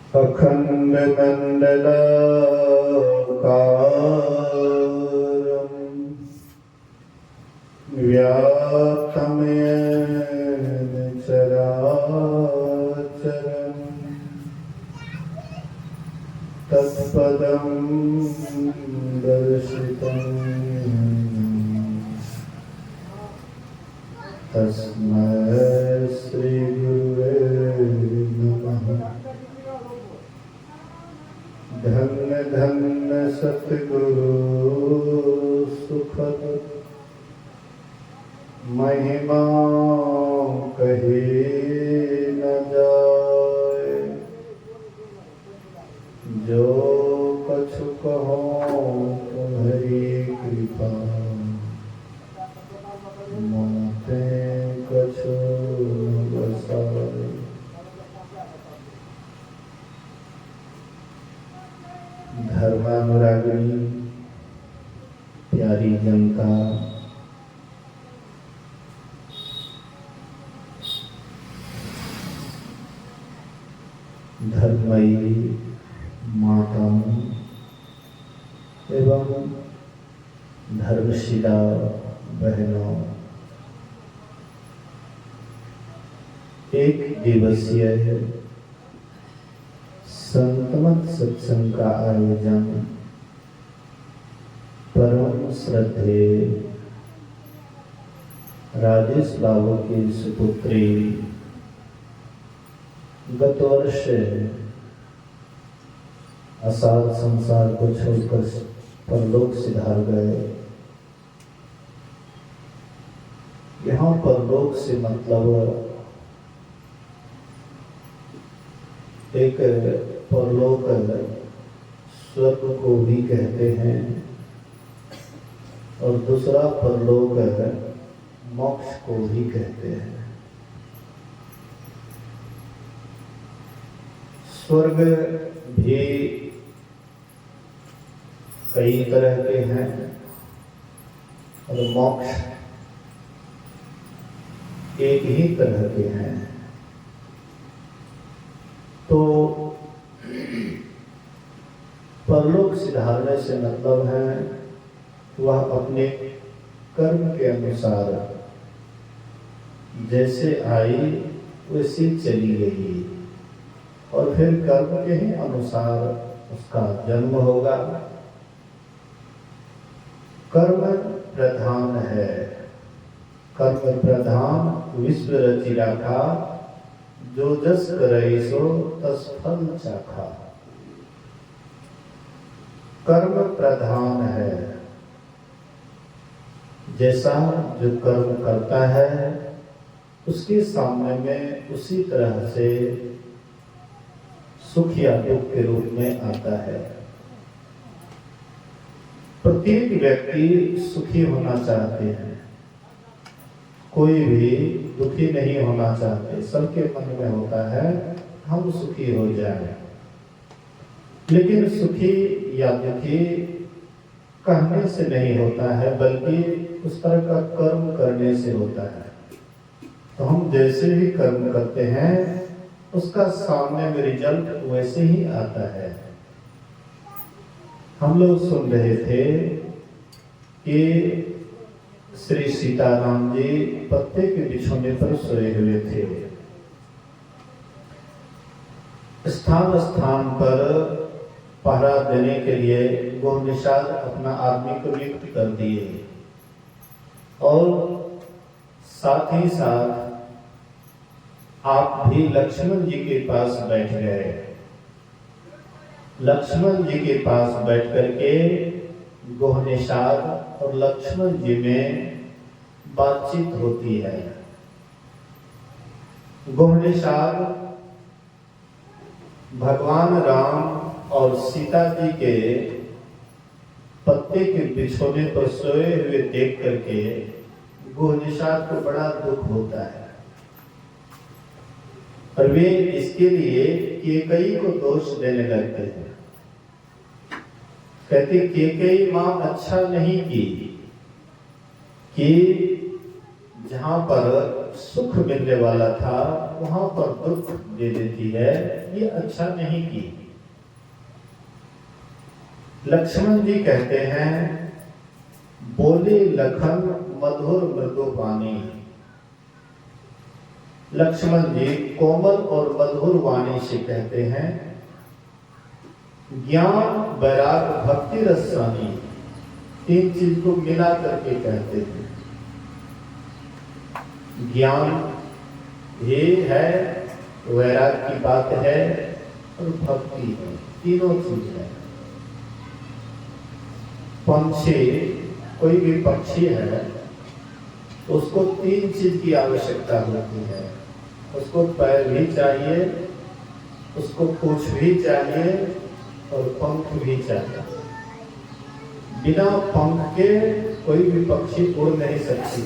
अखण्डमण्डलाकारं व्याप्तं येन चराचरं तत्पदं दर्शितं तस्मै श्री गुरुवे नमः। धन्य धन्य सतगुरु सुखद महिमा कही न जाए। जो कछु कहो तुम्हारी कृपा मोते कछु न बसाए। धर्मानुरागिणी प्यारी जनता, धर्ममयी माताओं एवं धर्मशिला बहनों, एक दिवसीय संतमत सत्संग का आयोजन परम श्रद्धेय राजेश बाबू की सुपुत्री गत वर्ष असाध संसार को छोड़कर परलोक सिधार गए। यहाँ परलोक से मतलब एक परलोक स्वर्ग को भी कहते हैं और दूसरा परलोक मोक्ष को भी कहते हैं। स्वर्ग भी कई तरह के हैं और मोक्ष एक ही तरह के हैं। तो परलोक सिधारने से मतलब है वह अपने कर्म के अनुसार जैसे आई वैसे चली गई और फिर कर्म के ही अनुसार उसका जन्म होगा। कर्म प्रधान है, कर्म प्रधान विश्व रचि राखा, जो जस करई सो तस फल चाखा। कर्म प्रधान है, जैसा जो कर्म करता है उसके सामने में उसी तरह से सुख या दुख के रूप में आता है। प्रत्येक व्यक्ति सुखी होना चाहते हैं, कोई भी दुखी नहीं होना चाहते। सबके मन में होता है हम सुखी हो जाएं। लेकिन सुखी या दुखी कहने से नहीं होता है, बल्कि उस तरह का कर्म करने से होता है। तो हम जैसे भी कर्म करते हैं उसका सामने में रिजल्ट वैसे ही आता है। हम लोग सुन रहे थे कि श्री सीताराम जी पत्ते के बिछोने पर सोए हुए थे। स्थान स्थान पर पहरा देने के लिए वो निषाद अपना आदमी को नियुक्त कर दिए और साथ ही साथ आप भी लक्ष्मण जी के पास बैठ गए। लक्ष्मण जी के पास बैठ करके गोहनिषाद और लक्ष्मण जी में बातचीत होती है। गोहनिषाद भगवान राम और सीता जी के पत्ते के बिछोने पर सोए हुए देख करके गोहनिषाद को बड़ा दुख होता है और वे इसके लिए केकई को दोष देने लगते हैं। कहते केकई मां अच्छा नहीं की कि जहां पर सुख मिलने वाला था वहां पर दुख दे देती है, ये अच्छा नहीं की। लक्ष्मण जी कहते हैं, बोले लखन मधुर मृदु वाणी। लक्ष्मण जी कोमल और मधुर वाणी से कहते हैं, ज्ञान वैराग भक्ति रसानी, तीन चीज को मिला करके कहते थे। ज्ञान ये है, वैराग की बात है और भक्ति है, तीनों चीज है। पंछी, कोई भी पक्षी है, उसको तीन चीज की आवश्यकता होती है। उसको पैर भी चाहिए, उसको पूंछ भी चाहिए और पंख भी चाहिए। बिना पंख के कोई भी पक्षी उड़ नहीं सकती।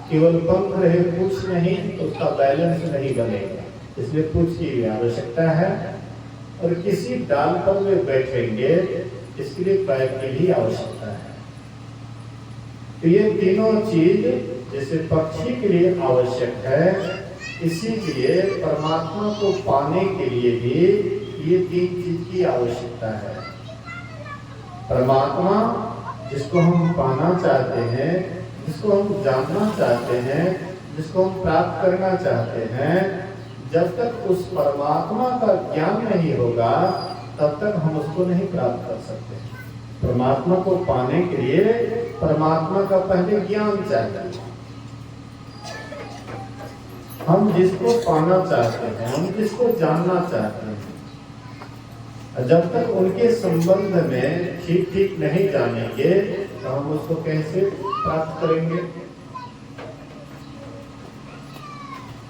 केवल पंख रहे, पूंछ नहीं, तो उसका बैलेंस नहीं बनेगा। इसलिए पूंछ की भी आवश्यकता है। और किसी डाल पर वे बैठेंगे, इसके लिए पैर की भी आवश्यकता है। तो ये तीनों चीज जैसे पक्षी के लिए आवश्यक है, इसीलिए परमात्मा को पाने के लिए भी ये तीन चीज की आवश्यकता है। परमात्मा जिसको हम पाना चाहते हैं, जिसको हम जानना चाहते हैं, जिसको हम प्राप्त करना चाहते हैं, जब तक उस परमात्मा का ज्ञान नहीं होगा तब तक हम उसको नहीं प्राप्त कर सकते। परमात्मा को पाने के लिए परमात्मा का पहले ज्ञान चाहिए। हम जिसको पाना चाहते हैं, हम जिसको जानना चाहते हैं, जब तक उनके संबंध में ठीक ठीक नहीं जानेंगे तो हम उसको कैसे प्राप्त करेंगे।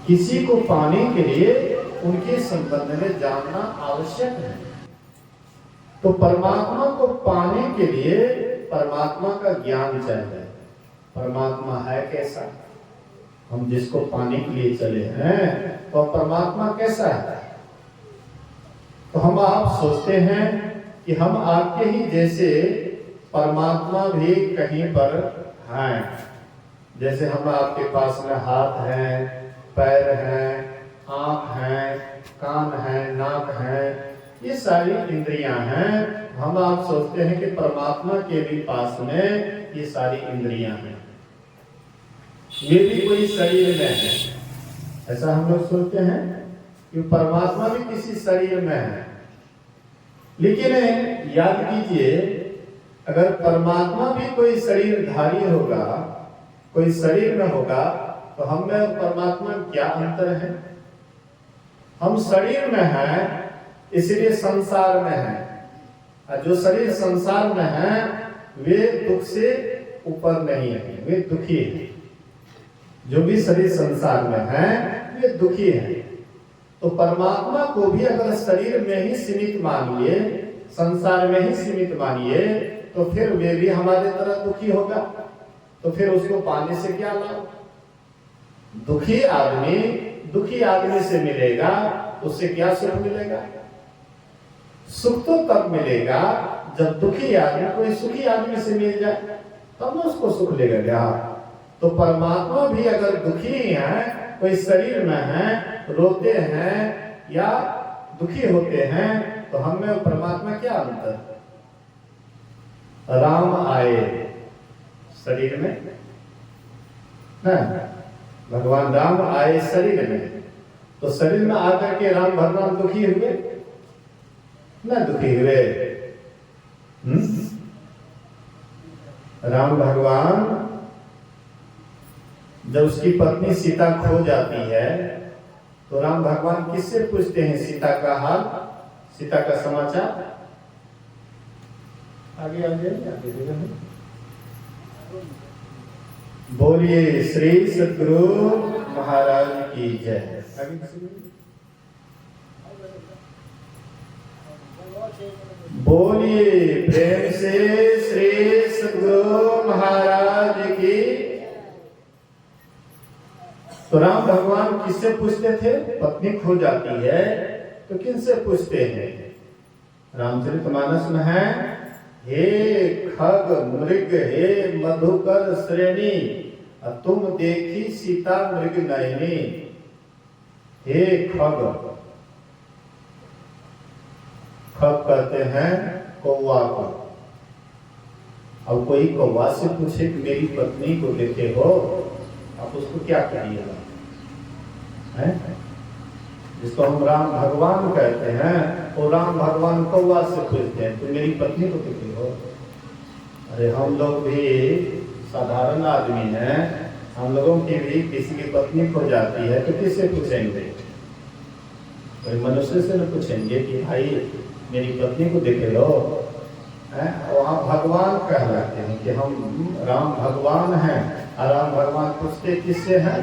किसी को पाने के लिए उनके संबंध में जानना आवश्यक है। तो परमात्मा को पाने के लिए परमात्मा का ज्ञान चाहिए। परमात्मा है कैसा, हम जिसको पाने के लिए चले हैं तो परमात्मा कैसा है। तो हम आप सोचते हैं कि हम आपके ही जैसे परमात्मा भी कहीं पर हैं। जैसे हम आपके पास में हाथ हैं, पैर हैं, आंख हैं, कान हैं, नाक हैं, ये सारी इंद्रियां हैं। हम आप सोचते हैं कि परमात्मा के भी पास में ये सारी इंद्रियां हैं, ये भी कोई शरीर में है। ऐसा हम लोग सोचते हैं कि परमात्मा भी किसी शरीर में है। लेकिन याद कीजिए, अगर परमात्मा भी कोई शरीरधारी होगा, कोई शरीर में होगा, तो हम में और परमात्मा क्या अंतर है। हम शरीर में हैं इसलिए संसार में हैं, और जो शरीर संसार में है वे दुख से ऊपर नहीं है, वे दुखी है। जो भी शरीर संसार में है वे दुखी है। तो परमात्मा को भी अगर शरीर में ही सीमित मानिए, संसार में ही सीमित मानिए, तो फिर वे भी हमारे तरह दुखी होगा। तो फिर उसको पाने से क्या लाभ। दुखी आदमी दुखी आदमी से मिलेगा, उससे क्या सुख मिलेगा। सुख तो तब मिलेगा जब दुखी आदमी कोई सुखी आदमी से मिल जाए, तब उसको सुख लेगा क्या। तो परमात्मा भी अगर दुखी है, कोई शरीर में है, रोते हैं या दुखी होते हैं, तो हम में और परमात्मा क्या अंतर। राम आए शरीर में ना, भगवान राम आए शरीर में, तो शरीर में आकर के राम भगवान दुखी हुए ना, दुखी हुए। राम भगवान जब उसकी पत्नी सीता खो जाती है तो राम भगवान किससे पूछते हैं सीता का हाल, सीता का समाचार। आगे आगे बोलिए श्री सद्गुरु महाराज की जय। बोलिए प्रेम से श्री सद्गुरु महाराज की। तो राम भगवान किससे पूछते थे। पत्नी खो जाती है तो किनसे पूछते हैं। रामचरितमानस में है, हे खग मृग हे मधुकर श्रेणी तुम देखी सीता मृग नयनी, हे खग। खग कहते हैं कौवा को। अब कोई कौवा से पूछे कि मेरी पत्नी को देखे हो, आप उसको क्या कहिएगा? जिसको हम राम भगवान कहते हैं, वो राम भगवान कौवा से पूछते हैं तो मेरी पत्नी को देखे हो। अरे हम लोग भी साधारण आदमी हैं, हम लोगों की भी किसी की पत्नी खो जाती है तो किससे पूछेंगे? कोई मनुष्य से न पूछेंगे कि भाई मेरी पत्नी को देखे लो। वहाँ भगवान कहलाते हैं कि हम राम भगवान हैं, और राम भगवान पूछते किससे हैं?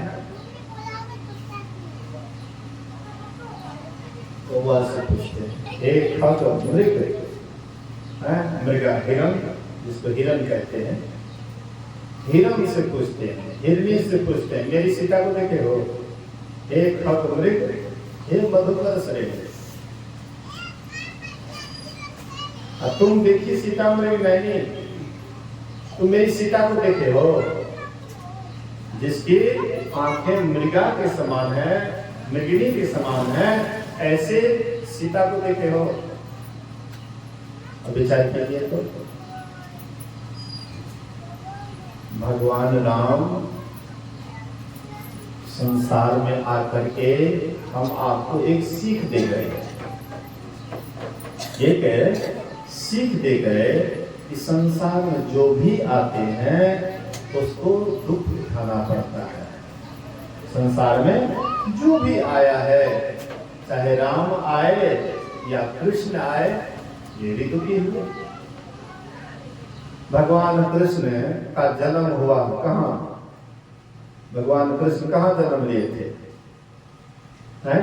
कौवा से पूछते हैं। एक खग मृग, मृगा हिरण, जिसको हिरण कहते हैं, हिरण से पूछते हैं, हिरनी से पूछते हैं मेरी सीता को देखे हो। एक खग मृग, हे मधुकर श्रेष्ठ, तुम देखी सीता मृग नैनी, तुम मेरी सीता को देखे हो, जिसकी आंखें मृगा के समान है, मृगिणी के समान है, ऐसे सीता को देखे हो। अब विचार कीजिए तो भगवान राम संसार में आकर के हम आपको एक सीख दे गए, एक सीख दे गए कि संसार में जो भी आते हैं उसको दुख उठाना पड़ता है। संसार में जो भी आया है, चाहे राम आए या कृष्ण आए, ये भी दुखी हुए। भगवान कृष्ण का जन्म हुआ कहाँ? भगवान कृष्ण कहाँ जन्म लिए थे? हैं?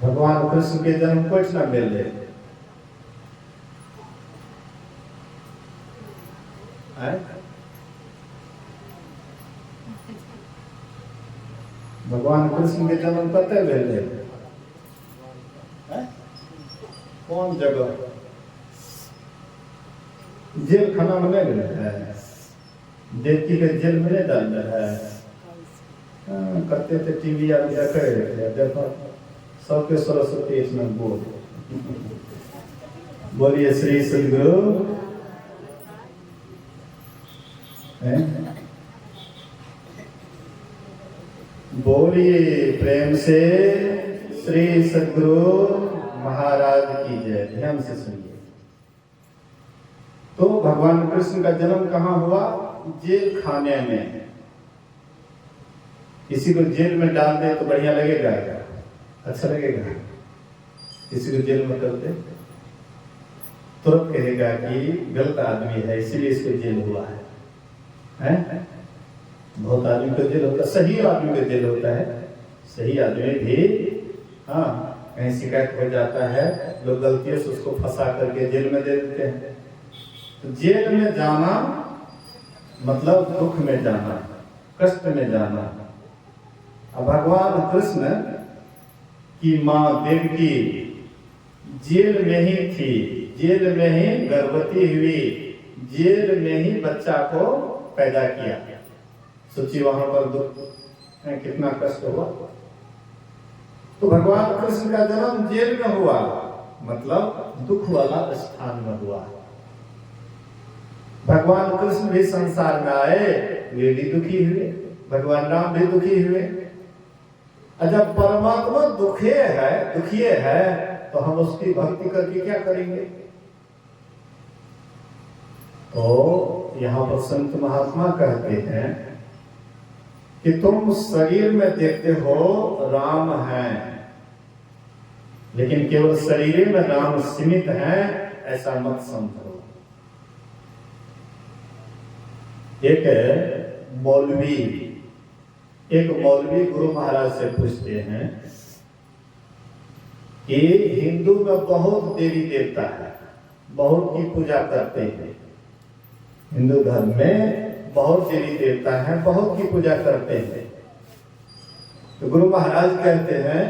भगवान कृष्ण के जन्म कुछ न मिल रहे। भगवान कृष्ण के जन्म कते मिल रहे? कौन जगह? जेल खाना में नहीं रहा है, देवकी के जेल में नहीं डाल रहा है। करते थे टीवी आ गया करे, देखो सबके सरस्वती इसमें बोल। बोलिए श्री सद्गुरु। बोलिए प्रेम से श्री सद्गुरु महाराज की जय। ध्यान से सुनिए। तो भगवान कृष्ण का जन्म कहाँ हुआ? जेल खाने में। किसी को जेल में डाल दे तो बढ़िया लगेगा, अच्छा लगेगा? किसी को जेल में कर दे तुरंत कहेगा कि गलत आदमी है, इसीलिए इसको जेल हुआ है। बहुत आदमी को जेल होता है, सही आदमी को जेल होता है। सही आदमी भी कहीं शिकायत हो जाता है, लोग गलती से उसको फंसा करके जेल में दे देते हैं। तो जेल में जाना मतलब दुख में जाना, कष्ट में जाना। अब भगवान कृष्ण की माँ देवकी जेल में ही थी, जेल में ही गर्भवती हुई, जेल में ही बच्चा को पैदा किया। सोचिए वहां पर दुख कितना कष्ट हुआ। तो भगवान कृष्ण का जन्म जेल में हुआ, मतलब दुख वाला स्थान में हुआ। भगवान कृष्ण भी संसार में आए, वे भी दुखी हुए, भगवान राम भी दुखी हुए। जब परमात्मा दुखिए है तो हम उसकी भक्ति करके क्या करेंगे? तो यहाँ पर संत महात्मा कहते हैं कि तुम शरीर में देखते हो राम हैं, लेकिन केवल शरीर में राम सीमित हैं, ऐसा मत समझो। एक मौलवी गुरु महाराज से पूछते हैं कि हिंदू में बहुत देवी देवता है, बहुत की पूजा करते हैं। हिंदू धर्म में बहुत देवी देवता है, बहुत की पूजा करते हैं। तो गुरु महाराज कहते हैं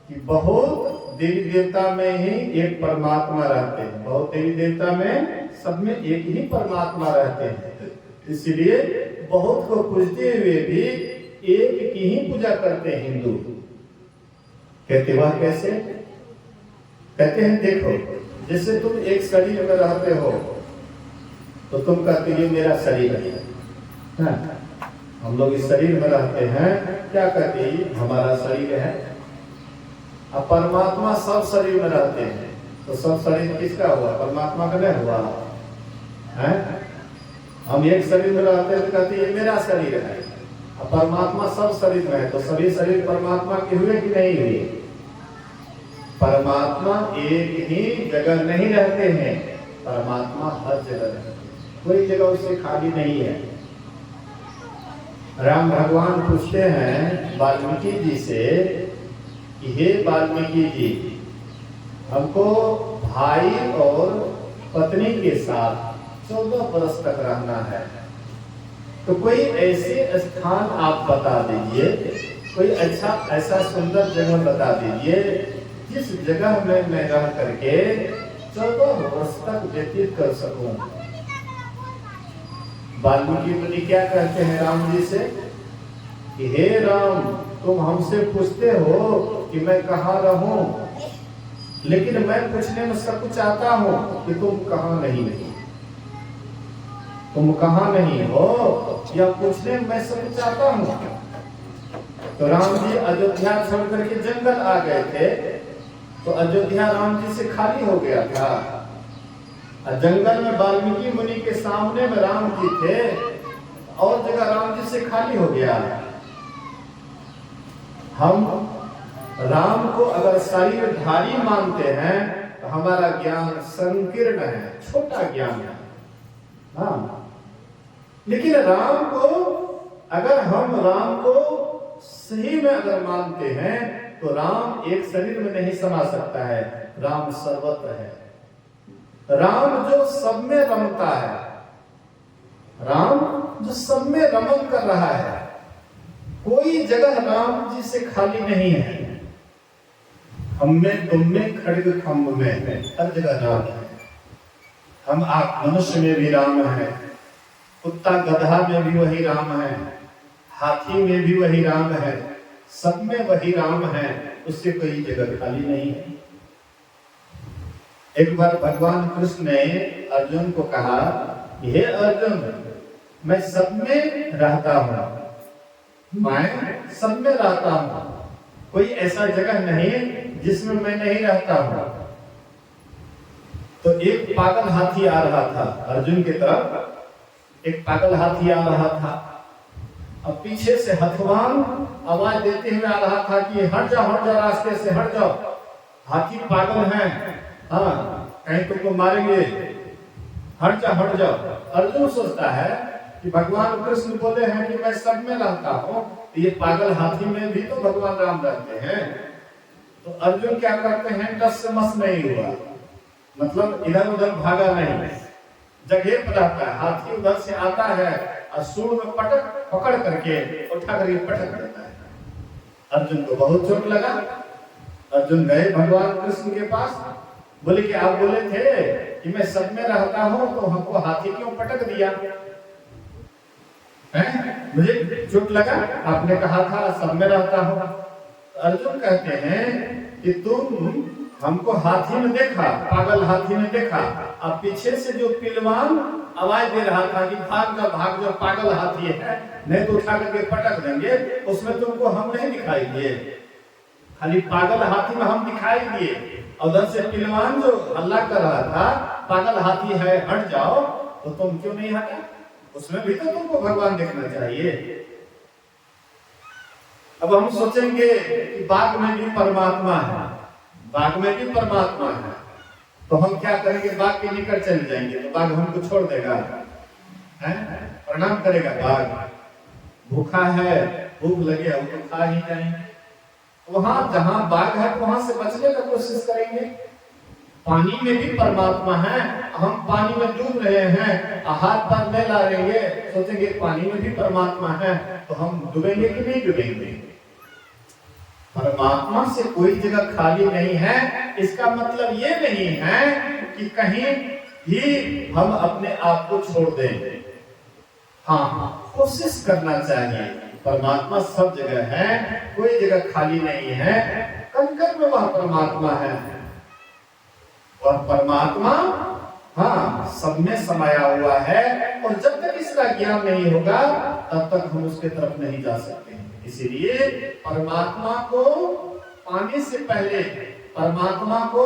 कि बहुत देवी देवता में ही एक परमात्मा रहते हैं। बहुत देवी देवता में सब में एक ही परमात्मा रहते हैं। इसलिए बहुत को पूजते हुए भी एक की ही पूजा करते हैं हिंदू। कहते वह कैसे? कहते हैं देखो, जैसे तुम एक शरीर में रहते हो तो तुम कहते ये मेरा शरीर है। हम लोग इस शरीर में रहते हैं, क्या कहते हैं हमारा शरीर है। अब परमात्मा सब शरीर में रहते हैं तो सब शरीर किसका हुआ? परमात्मा का नहीं हुआ है। हम एक शरीर में रहते हैं तो कहते ये मेरा शरीर है। अब परमात्मा सब शरीर में है तो सभी शरीर परमात्मा के हुए कि नहीं हुए? परमात्मा एक ही जगह नहीं रहते हैं, परमात्मा हर जगह रहते हैं, कोई जगह उससे खाली नहीं है। राम भगवान पूछते हैं वाल्मीकि जी से कि हे वाल्मीकि जी, हमको भाई और पत्नी के साथ 14 वर्ष तक रहना है, तो कोई ऐसे स्थान आप बता दीजिए, कोई अच्छा ऐसा सुंदर जगह बता दीजिए जिस जगह में मैं रह करके 14 वर्ष तक व्यतीत कर सकूं। वाल्मीकि मुनि क्या कहते हैं राम जी से कि हे राम, तुम हमसे पूछते हो कि मैं कहाँ रहूं, लेकिन मैं पूछने में सब कुछ आता हूं कि तुम कहाँ नहीं, तुम कहाँ नहीं हो या पूछने में मैं सब कुछ आता हूं। तो राम जी अयोध्या छोड़ करके जंगल आ गए थे, तो अयोध्या राम जी से खाली हो गया था। जंगल में वाल्मीकि मुनि के सामने में राम जी थे और जगह राम जी से खाली हो गया। हम राम को अगर शरीरधारी मानते हैं तो हमारा ज्ञान संकीर्ण है, छोटा ज्ञान है। हाँ, लेकिन राम को अगर हम राम को सही में अगर मानते हैं तो राम एक शरीर में नहीं समा सकता है, राम सर्वत्र है। राम जो सब में रमता है, राम जो सब में रमन कर रहा है, कोई जगह राम जी से खाली नहीं है। हम में, तुम में, खड्ग खम्भ में, हर जगह राम है। हम आप मनुष्य में भी राम है, कुत्ता गधा में भी वही राम है, हाथी में भी वही राम है, सब में वही राम है, उससे कोई जगह खाली नहीं है। एक बार भगवान कृष्ण ने अर्जुन को कहा, हे अर्जुन, मैं सब में रहता हूं, मैं सब में रहता हूं, कोई ऐसा जगह नहीं जिसमें मैं नहीं रहता हूं। तो एक पागल हाथी आ रहा था अर्जुन की तरफ, एक पागल हाथी आ रहा था। अब पीछे से हथवान आवाज देते हुए आ रहा था कि हट जाओ, रास्ते से हट जाओ, हाथी पागल है, हाँ कहीं तुमको मारेंगे, हट जाओ। अर्जुन सोचता है कि भगवान कृष्ण बोले हैं कि मैं सब में रहता हूँ, तो ये पागल हाथी में भी तो भगवान राम रहते हैं। तो अर्जुन क्या करते हैं, टस से मस नहीं हुआ, मतलब इधर उधर भागा नहीं, जगह पर रहता है। हाथी उधर से आता है और सूंड में पकड़ करके उठा करके पटक देता है। अर्जुन को बहुत चोट लगा। अर्जुन गए भगवान कृष्ण के पास, बोले कि आप बोले थे कि मैं सब में रहता हूं, तो हमको हाथी क्यों पटक दिया है? मुझे चोट लगा, आपने कहा था सब में रहता हूं। अर्जुन कहते हैं कि तुम हमको हाथी में देखा, पागल हाथी में देखा, अब पीछे से जो पिलवान आवाज दे रहा था कि भाग जाओ, पागल हाथी है, नहीं तो उठा करके पटक देंगे, उसमें तुमको हम नहीं दिखाई दिए, खाली पागल हाथी में हम दिखाई दिए। और उधर से पिलवान जो हल्ला कर रहा था, पागल हाथी है, हट जाओ, तो तुम क्यों नहीं हटे? उसमें भी तो तुमको भगवान देखना चाहिए। अब हम सोचेंगे कि बाघ में भी परमात्मा है, बाघ में भी परमात्मा है, तो हम क्या करेंगे, बाघ के निकट चले जाएंगे तो बाघ हमको छोड़ देगा, प्रणाम करेगा। बाघ भूखा है, भूख लगे, हम तो खा ही जाएंगे। वहां जहां बाघ है वहां से बचने का कोशिश करेंगे। पानी में भी परमात्मा है, हम पानी में डूब रहे हैं, हाथ पैर नहीं ला लेंगे, सोचेंगे पानी में भी परमात्मा है, तो हम डूबेंगे कि नहीं डूबेंगे? परमात्मा से कोई जगह खाली नहीं है। इसका मतलब ये नहीं है कि कहीं भी हम अपने आप को छोड़ दें। हाँ, कोशिश करना चाहिए। परमात्मा सब जगह है, कोई जगह खाली नहीं है। कण-कण में वह परमात्मा है। वह परमात्मा हाँ सब में समाया हुआ है, और जब तक इसका ज्ञान नहीं होगा तब तक हम उसके तरफ नहीं जा सकते। इसीलिए परमात्मा को पाने से पहले परमात्मा को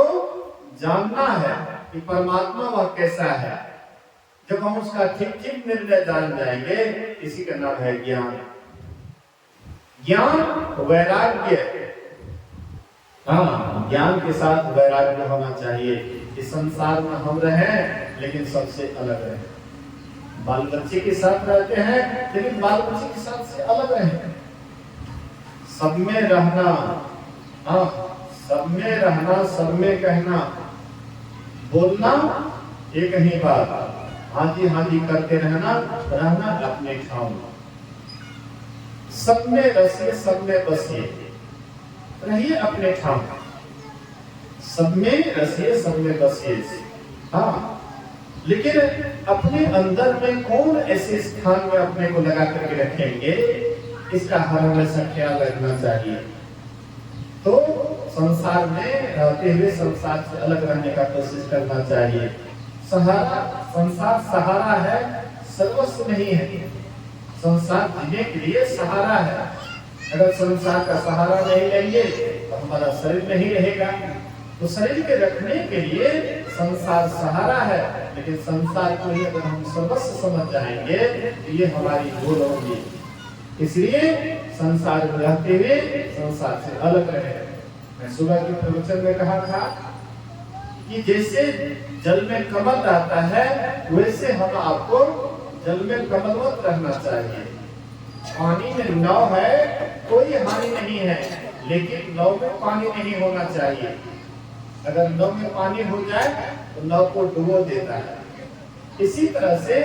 जानना है कि परमात्मा वह कैसा है। जब हम उसका ठीक ठीक निर्णय जान जाएंगे, इसी का नाम है ज्ञान। ज्ञान वैराग्य, हाँ ज्ञान के साथ वैराग्य होना चाहिए। इस संसार में हम रहें लेकिन सबसे अलग रहें। बाल बच्चे के साथ रहते हैं लेकिन बाल बच्चे के साथ से अलग रहें। सब में रहना, हाँ सब में रहना, सब में कहना, बोलना एक ही बात, हाँ जी करते रहना अपने ठाव। सब में रसिए, सब में बसिए, रहिए अपने ठाव। सब में रसिए, सब में बसिए। हाँ, लेकिन अपने अंदर में कौन ऐसे स्थान में अपने को लगा करके रखेंगे, इसका हर हमेशा ख्याल रखना चाहिए। तो संसार में रहते हुए संसार से अलग रहने का कोशिश करना चाहिए। सहारा, संसार सहारा है, सर्वस्व नहीं है। संसार जीने के लिए सहारा है। अगर संसार का सहारा नहीं लेंगे तो हमारा शरीर नहीं रहेगा। तो शरीर के रखने के लिए संसार सहारा है, लेकिन संसार को ही अगर हम सर्वस्व समझ जाएंगे तो ये हमारी भूल होगी। इसलिए संसार में रहते हुए संसार से अलग रहे। मैं सुबह के प्रवचन में कहा था कि जैसे जल में कमल रहता है, वैसे हम आपको जल में कमलवत रहना चाहिए। पानी में नाव है, कोई हानि नहीं है, लेकिन नाव में पानी नहीं होना चाहिए। अगर नाव में पानी हो जाए तो नाव को डुबो देता है। इसी तरह से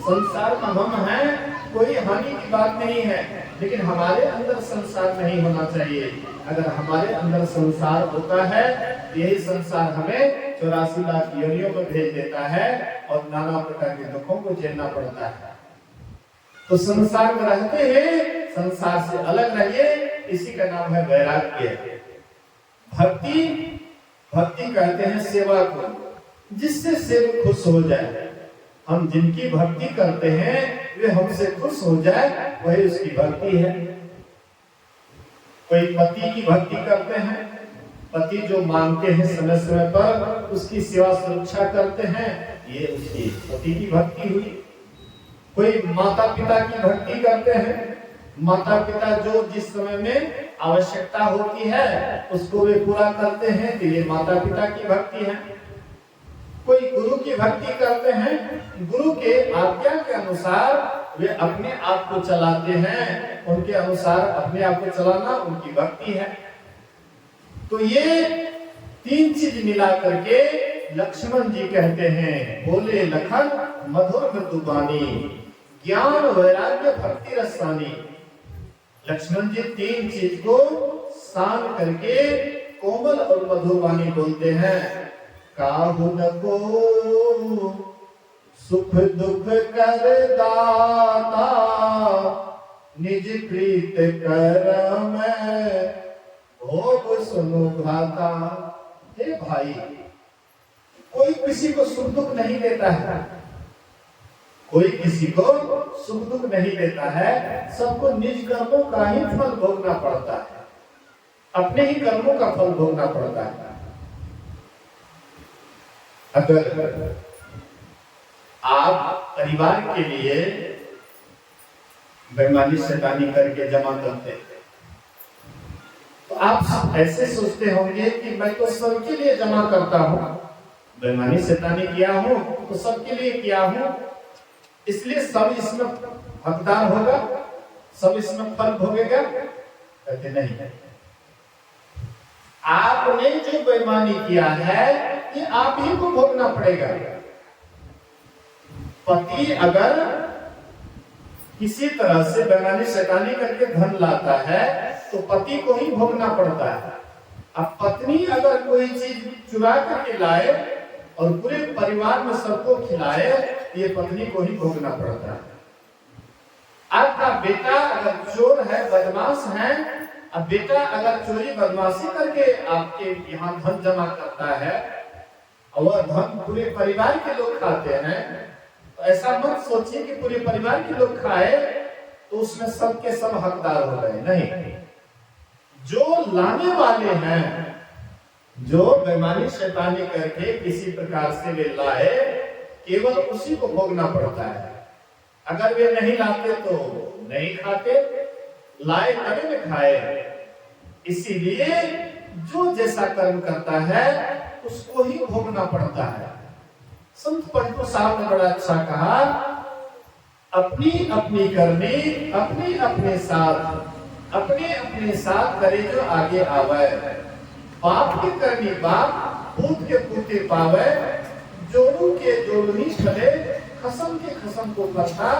संसार में हम हैं, कोई हानि की बात नहीं है, लेकिन हमारे अंदर संसार नहीं होना चाहिए। अगर हमारे अंदर संसार होता है, यही संसार हमें 84 लाख योनियों में भेज देता है और नाना प्रकार के दुखों को झेलना पड़ता है। तो संसार में रहते हैं, संसार से अलग रहिए, इसी का नाम है वैराग्य। भक्ति, भक्ति कहते हैं सेवा को, जिससे सेवक खुश हो जाए। हम जिनकी भक्ति करते हैं वे हमसे खुश हो जाए, वही उसकी भक्ति है। कोई पति की भक्ति करते हैं, पति जो मांगते हैं समय समय पर उसकी सेवा सुरक्षा करते हैं, ये उसकी पति की भक्ति हुई। कोई माता पिता की भक्ति करते हैं, माता पिता जो जिस समय में आवश्यकता होती है उसको वे पूरा करते हैं, तो ये माता पिता की भक्ति है। कोई गुरु की भक्ति करते हैं, गुरु के आज्ञा के अनुसार वे अपने आप को चलाते हैं, उनके अनुसार अपने आप को चलाना उनकी भक्ति है। तो ये तीन चीज मिला करके लक्ष्मण जी कहते हैं, बोले लखन मधुर मृदुबानी, ज्ञान वैराग्य भक्ति रसानी। लक्ष्मण जी तीन चीज को शान करके कोमल और मधुर वाणी बोलते हैं। काहु न को सुख दुख कर दाता, निज प्रीत कर मैं भोग सुनु भाता। हे भाई, कोई किसी को सुख दुख नहीं देता है, कोई किसी को सुख दुख नहीं देता है। सबको निज कर्मों का ही फल भोगना पड़ता है, अपने ही कर्मों का फल भोगना पड़ता है। अगर आप परिवार के लिए बेईमानी शैतानी करके जमा करते हैं तो आप ऐसे सोचते होंगे कि मैं तो सबके लिए जमा करता हूं, बेईमानी शैतानी किया हूं तो सबके लिए किया हूं, इसलिए सब इसमें हकदार होगा, सब इसमें फल भोगेगा। कहते नहीं, आपने जो बेईमानी किया है ये आप ही को भोगना पड़ेगा। पति अगर किसी तरह से बेईमानी शैतानी करके धन लाता है तो पति को ही भोगना पड़ता है। अब पत्नी अगर कोई चीज चुरा करके लाए और पूरे परिवार में सबको खिलाए, ये पत्नी को ही भोगना पड़ता है। आपका बेटा अगर चोर है, बदमाश है, अब बेटा अगर चोरी बदमाशी करके आपके यहाँ धन जमा करता है और वह धन पूरे परिवार के लोग खाते हैं, तो ऐसा मत सोचिए कि पूरे परिवार के लोग खाए तो उसमें सब के सब हकदार हो गए। नहीं, जो लाने वाले हैं, जो बेईमानी शैतानी करके किसी प्रकार से वे लाए, केवल उसी को भोगना पड़ता है। अगर वे नहीं लाते तो नहीं खाते, लाए तभी में खाए। इसीलिए जो जैसा कर्म करता है उसको ही भोगना पड़ता है। संत पलटू साहब ने बड़ा अच्छा कहा, अपनी अपनी करनी अपने अपने साथ करे जो आगे आवे, बाप की करनी बाप, पूत के पूते पावे, जोड़ू के जोड़नी चले, खसम के खसम को करता,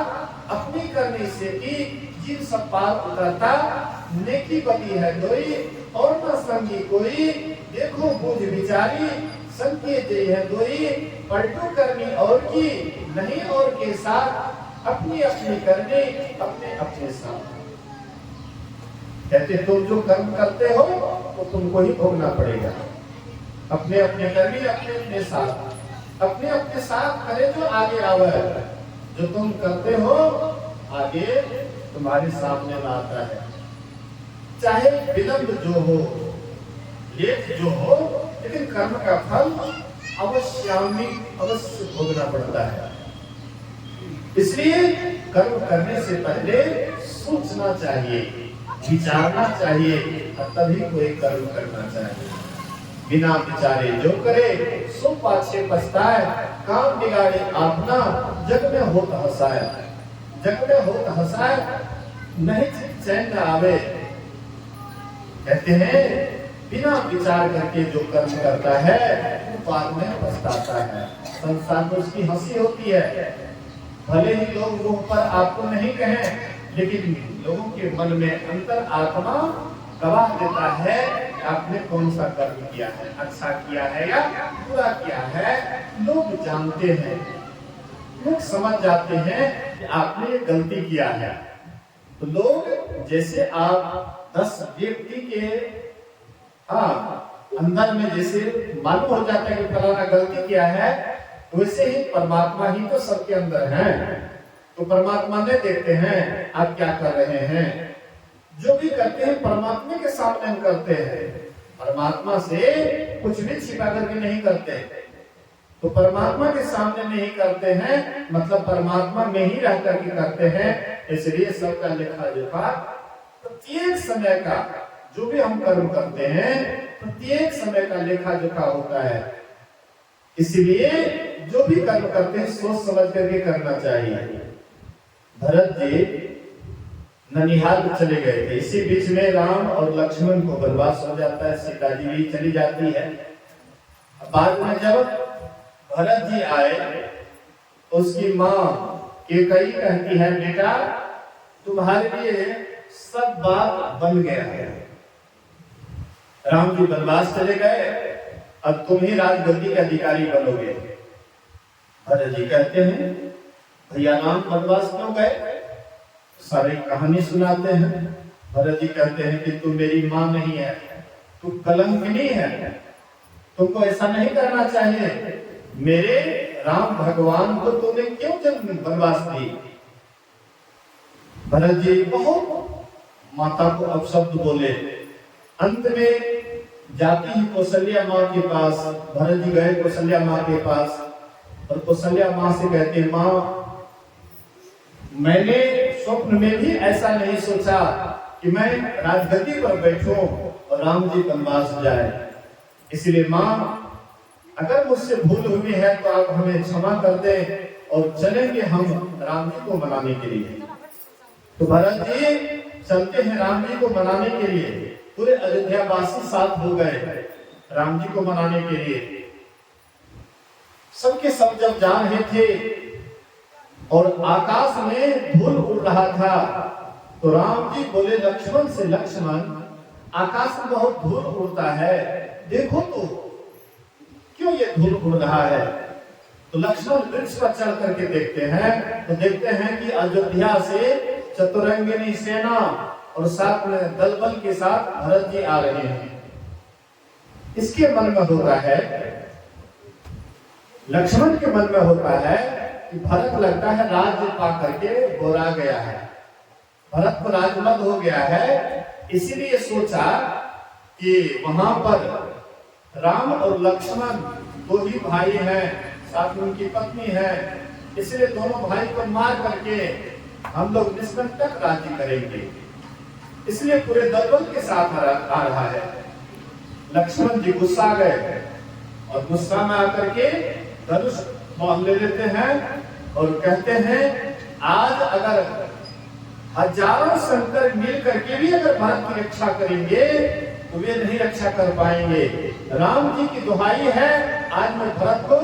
अपनी करनी से की जिन सब पार उतरता, नेकी बदी है दोई और न संगी कोई, देखो बूझ विचारी संकेत है दोई, पलटू करनी और की नहीं और के साथ, अपनी अपनी करनी अपने अपने साथ। कहते तुम जो कर्म करते हो तो तुमको ही भोगना पड़ेगा। अपने अपने करनी अपने अपने साथ करे जो आगे आवे। जो तुम करते हो आगे तुम्हारे सामने में आता है, चाहे विलंब जो हो, लेट जो हो, लेकिन कर्म का फल अवश्य भोगना पड़ता है। इसलिए कर्म करने से पहले सोचना चाहिए, विचारना चाहिए और तभी कोई कर्म करना चाहिए। बिना विचारे जो करे सो पाछे पछताए, काम बिगाड़े अपना जग में होत हंसाए, जग में होत हंसाए नहीं चैन न आवे। कहते हैं बिना विचार करके जो कर्म करता है वो बाद में पछताता है। संसार में उसकी हंसी होती है, भले ही लोग मुंह पर आपको नहीं कहें, लेकिन लोगों के मन में अंतर आत्मा गवाह देता है कि आपने कौन सा कर्म किया है, अच्छा किया है या बुरा किया है। लोग जानते हैं, लोग समझ जाते हैं कि आपने गलती किया है। तो लोग जैसे आप 10 व्यक्ति के अंदर में जैसे मालूम हो जाता है कि फलाना गलती किया है, वैसे ही परमात्मा ही तो सबके अंदर है। तो परमात्मा ने देखते हैं आप क्या कर रहे हैं। जो भी करते हैं परमात्मा के सामने हम करते हैं, परमात्मा से कुछ भी छिपा करके नहीं करते। तो परमात्मा के सामने नहीं करते हैं, मतलब परमात्मा में ही रह करके करते हैं। इसलिए सबका लेखा जोखा प्रत्येक समय का, जो भी हम कर्म करते हैं प्रत्येक समय का लेखा जोखा होता है। इसलिए जो भी कर्म करते हैं सोच समझ करके करना चाहिए। भरत जी ननिहाल चले गए थे, इसी बीच में राम और लक्ष्मण को वनवास हो जाता है, सीता जी भी चली जाती है। बाद में जब भरत जी आए, उसकी माँ कैकेयी कहती है बेटा तुम्हारे लिए सब बात बन गया है, राम जी वनवास चले गए, अब तुम ही राजगद्दी के अधिकारी बनोगे। भरत जी कहते हैं भैया राम वनवास क्यों गए, सारी कहानी सुनाते हैं। भरत जी कहते हैं कि तू मेरी माँ नहीं है, तू कलंकिनी है, तुमको ऐसा नहीं करना चाहिए। मेरे राम भगवान को तूने क्यों जन्म वनवास दी। भरत जी बहुत माता को अपशब्द बोले। अंत में जाती ही कौशल्या माँ के पास, भरत जी गए कौशल्या माँ के पास और कौशल्या माँ से कहते हैं माँ मैंने स्वप्न में भी ऐसा नहीं सोचा कि मैं राजगद्दी पर बैठूं और राम जी वनवास जाए। इसलिए माँ अगर मुझसे भूल हुई है तो आप हमें क्षमा कर दें और चलेंगे हम राम जी को मनाने के लिए। तो भरत जी चलते हैं राम जी को मनाने के लिए। पूरे अयोध्या वासी साथ हो गए राम जी को मनाने के लिए। सबके सब जब जा रहे थे और आकाश में धूल उड़ रहा था, तो राम जी बोले लक्ष्मण से लक्ष्मण आकाश में बहुत धूल उड़ता है, देखो तो क्यों ये धूल उड़ रहा है। तो लक्ष्मण वृक्ष पर चढ़ करके देखते हैं तो देखते हैं कि अयोध्या से चतुरंगिनी सेना और साथ में दल बल के साथ भरत जी आ रहे हैं। इसके मन में होता है, लक्ष्मण के मन में होता है कि भरत लगता है राज्य पा करके बोरा गया है, भरत को राजमद हो गया है, इसीलिए सोचा कि वहां पर राम और लक्ष्मण दो ही भाई हैं, साथ में उनकी पत्नी है, इसलिए दोनों भाई को मार करके हम लोग निष्कंटक राज्य करेंगे, इसलिए पूरे दलबल के साथ आ रहा है। लक्ष्मण जी गुस्सा गए और गुस्सा में आकर के धनुष बांध ले लेते हैं और कहते हैं आज अगर हजारों शंकर मिल करके भी अगर भारत की रक्षा करेंगे तो वे नहीं रक्षा कर पाएंगे। राम जी की दुहाई है, आज मैं भरत को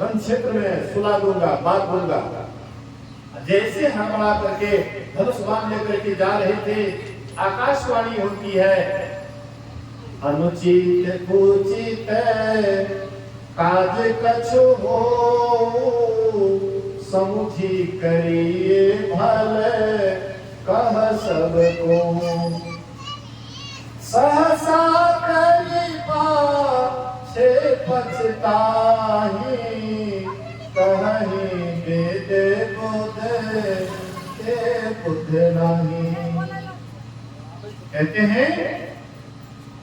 रण क्षेत्र में सुला दूंगा, मार दूंगा। जैसे हड़बड़ा करके धनुष बांध लेकर के जा रहे थे, आकाशवाणी होती है, अनुचित कुचित काज कछु हो, समुझी करिए भले कह सबको, सहसा करिबा छे पछताही, कहीं वेद बुध के बुध नहीं। कहते हैं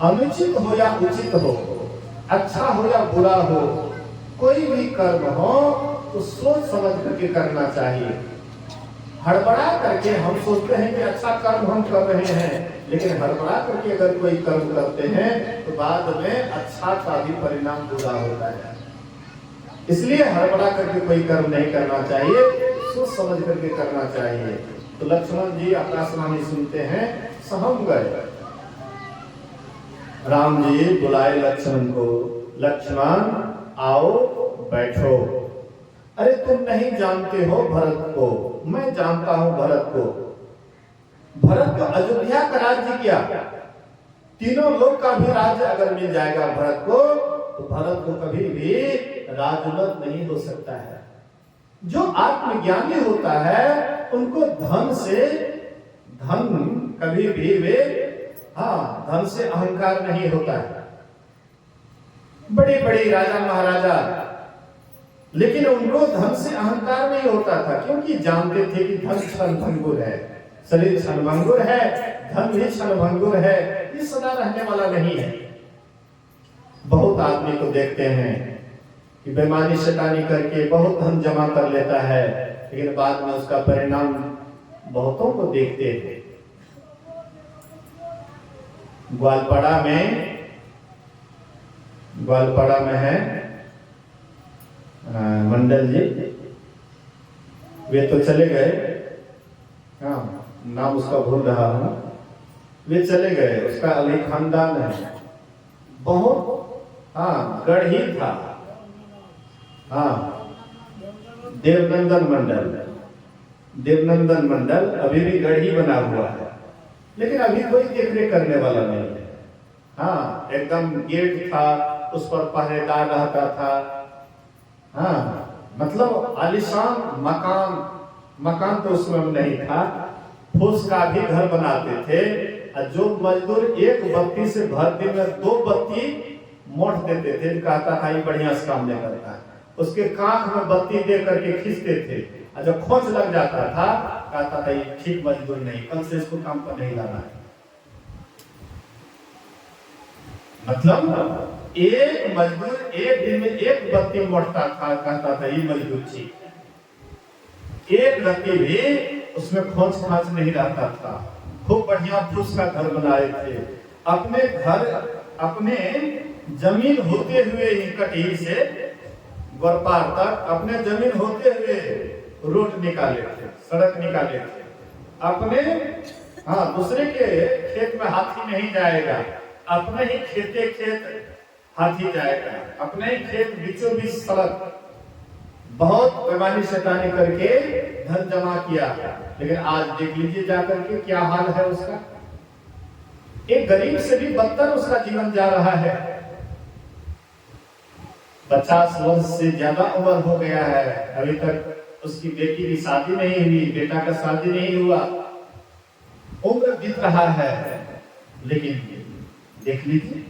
अनुचित हो या उचित हो, अच्छा हो या बुरा हो, कोई भी कर्म हो तो सोच समझ करके करना चाहिए। हड़बड़ा करके हम सोचते हैं कि अच्छा कर्म हम कर रहे हैं, लेकिन हड़बड़ा करके अगर कोई कर्म करते हैं तो बाद में अच्छा का भी परिणाम बुरा होता है। इसलिए हड़बड़ा करके कोई कर्म नहीं करना चाहिए, सोच समझ करके करना चाहिए। तो लक्ष्मण जी आकाशवाणी सुनते हैं, सहम गए। राम जी बुलाए लक्ष्मण को, लक्ष्मण आओ बैठो। अरे तुम नहीं जानते हो भरत को, मैं जानता हूं भरत को। भरत को अयोध्या का राज्य किया, तीनों लोग का भी राज्य अगर मिल जाएगा भरत को तो भरत को कभी भी राजमद नहीं हो सकता है। जो आत्मज्ञानी होता है उनको धन कभी भी वे धन से अहंकार नहीं होता है। बड़े बड़े राजा महाराजा, लेकिन उनको धन से अहंकार नहीं होता था, क्योंकि जानते थे कि धन क्षणभंगुर है, शरीर क्षणभंगुर है, धन भी क्षणभंगुर है, ये सदा रहने वाला नहीं है। बहुत आदमी को देखते हैं कि बेईमानी शैतानी करके बहुत धन जमा कर लेता है, लेकिन बाद में उसका परिणाम बहुतों को देखते हैं। ग्वालपाड़ा में है मंडल जी, वे तो चले गए, नाम उसका भूल रहा हूं, वे चले गए, उसका अली खानदान है, बहुत गढ़ी था, देवनंदन मंडल अभी भी गढ़ी बना हुआ है, लेकिन अभी कोई देखरेख करने वाला नहीं है। एकदम गेट था, उस पर पहरेदार रहता था। मतलब आलीशान मकान तो उसमें नहीं था, फूस का भी घर बनाते थे। जो मजदूर एक बत्ती से भर दिन में 2 बत्ती मोड़ देते थे, कहता था ये बढ़िया से काम नहीं करता है, उसके कांख में बत्ती दे करके खींचते थे, और जब खोज लग जाता था कहता था ये ठीक मजदूर नहीं, कल से इसको काम पर नहीं लाना है। मतलब एक मजदूर एक दिन में 1 बत्ती मोड़ता था, कहता था ये मजदूर ठीक। एक बत्ती भी उसमें खोज खांच नहीं रहता था। खूब बढ़िया फूस का घर बनाए थे, अपने जमीन होते हुए ही कटीर से गोरपार तक अपने जमीन होते हुए रोड निकाले थे, सड़क निकाले थे। अपने दूसरे के खेत में हाथी नहीं जाएगा, अपने ही खेत हाथी जाएगा, अपने ही खेत बीचों बीच सड़क। बहुत बेईमानी शैतानी करके धन जमा किया, लेकिन आज देख लीजिए जाकर के क्या हाल है उसका। एक गरीब से भी बदतर उसका जीवन जा रहा है। 50 वर्ष से ज्यादा उम्र हो गया है, अभी तक उसकी बेटी की शादी नहीं हुई, बेटा का शादी नहीं हुआ, उम्र बीत रहा है, लेकिन देख लीजिए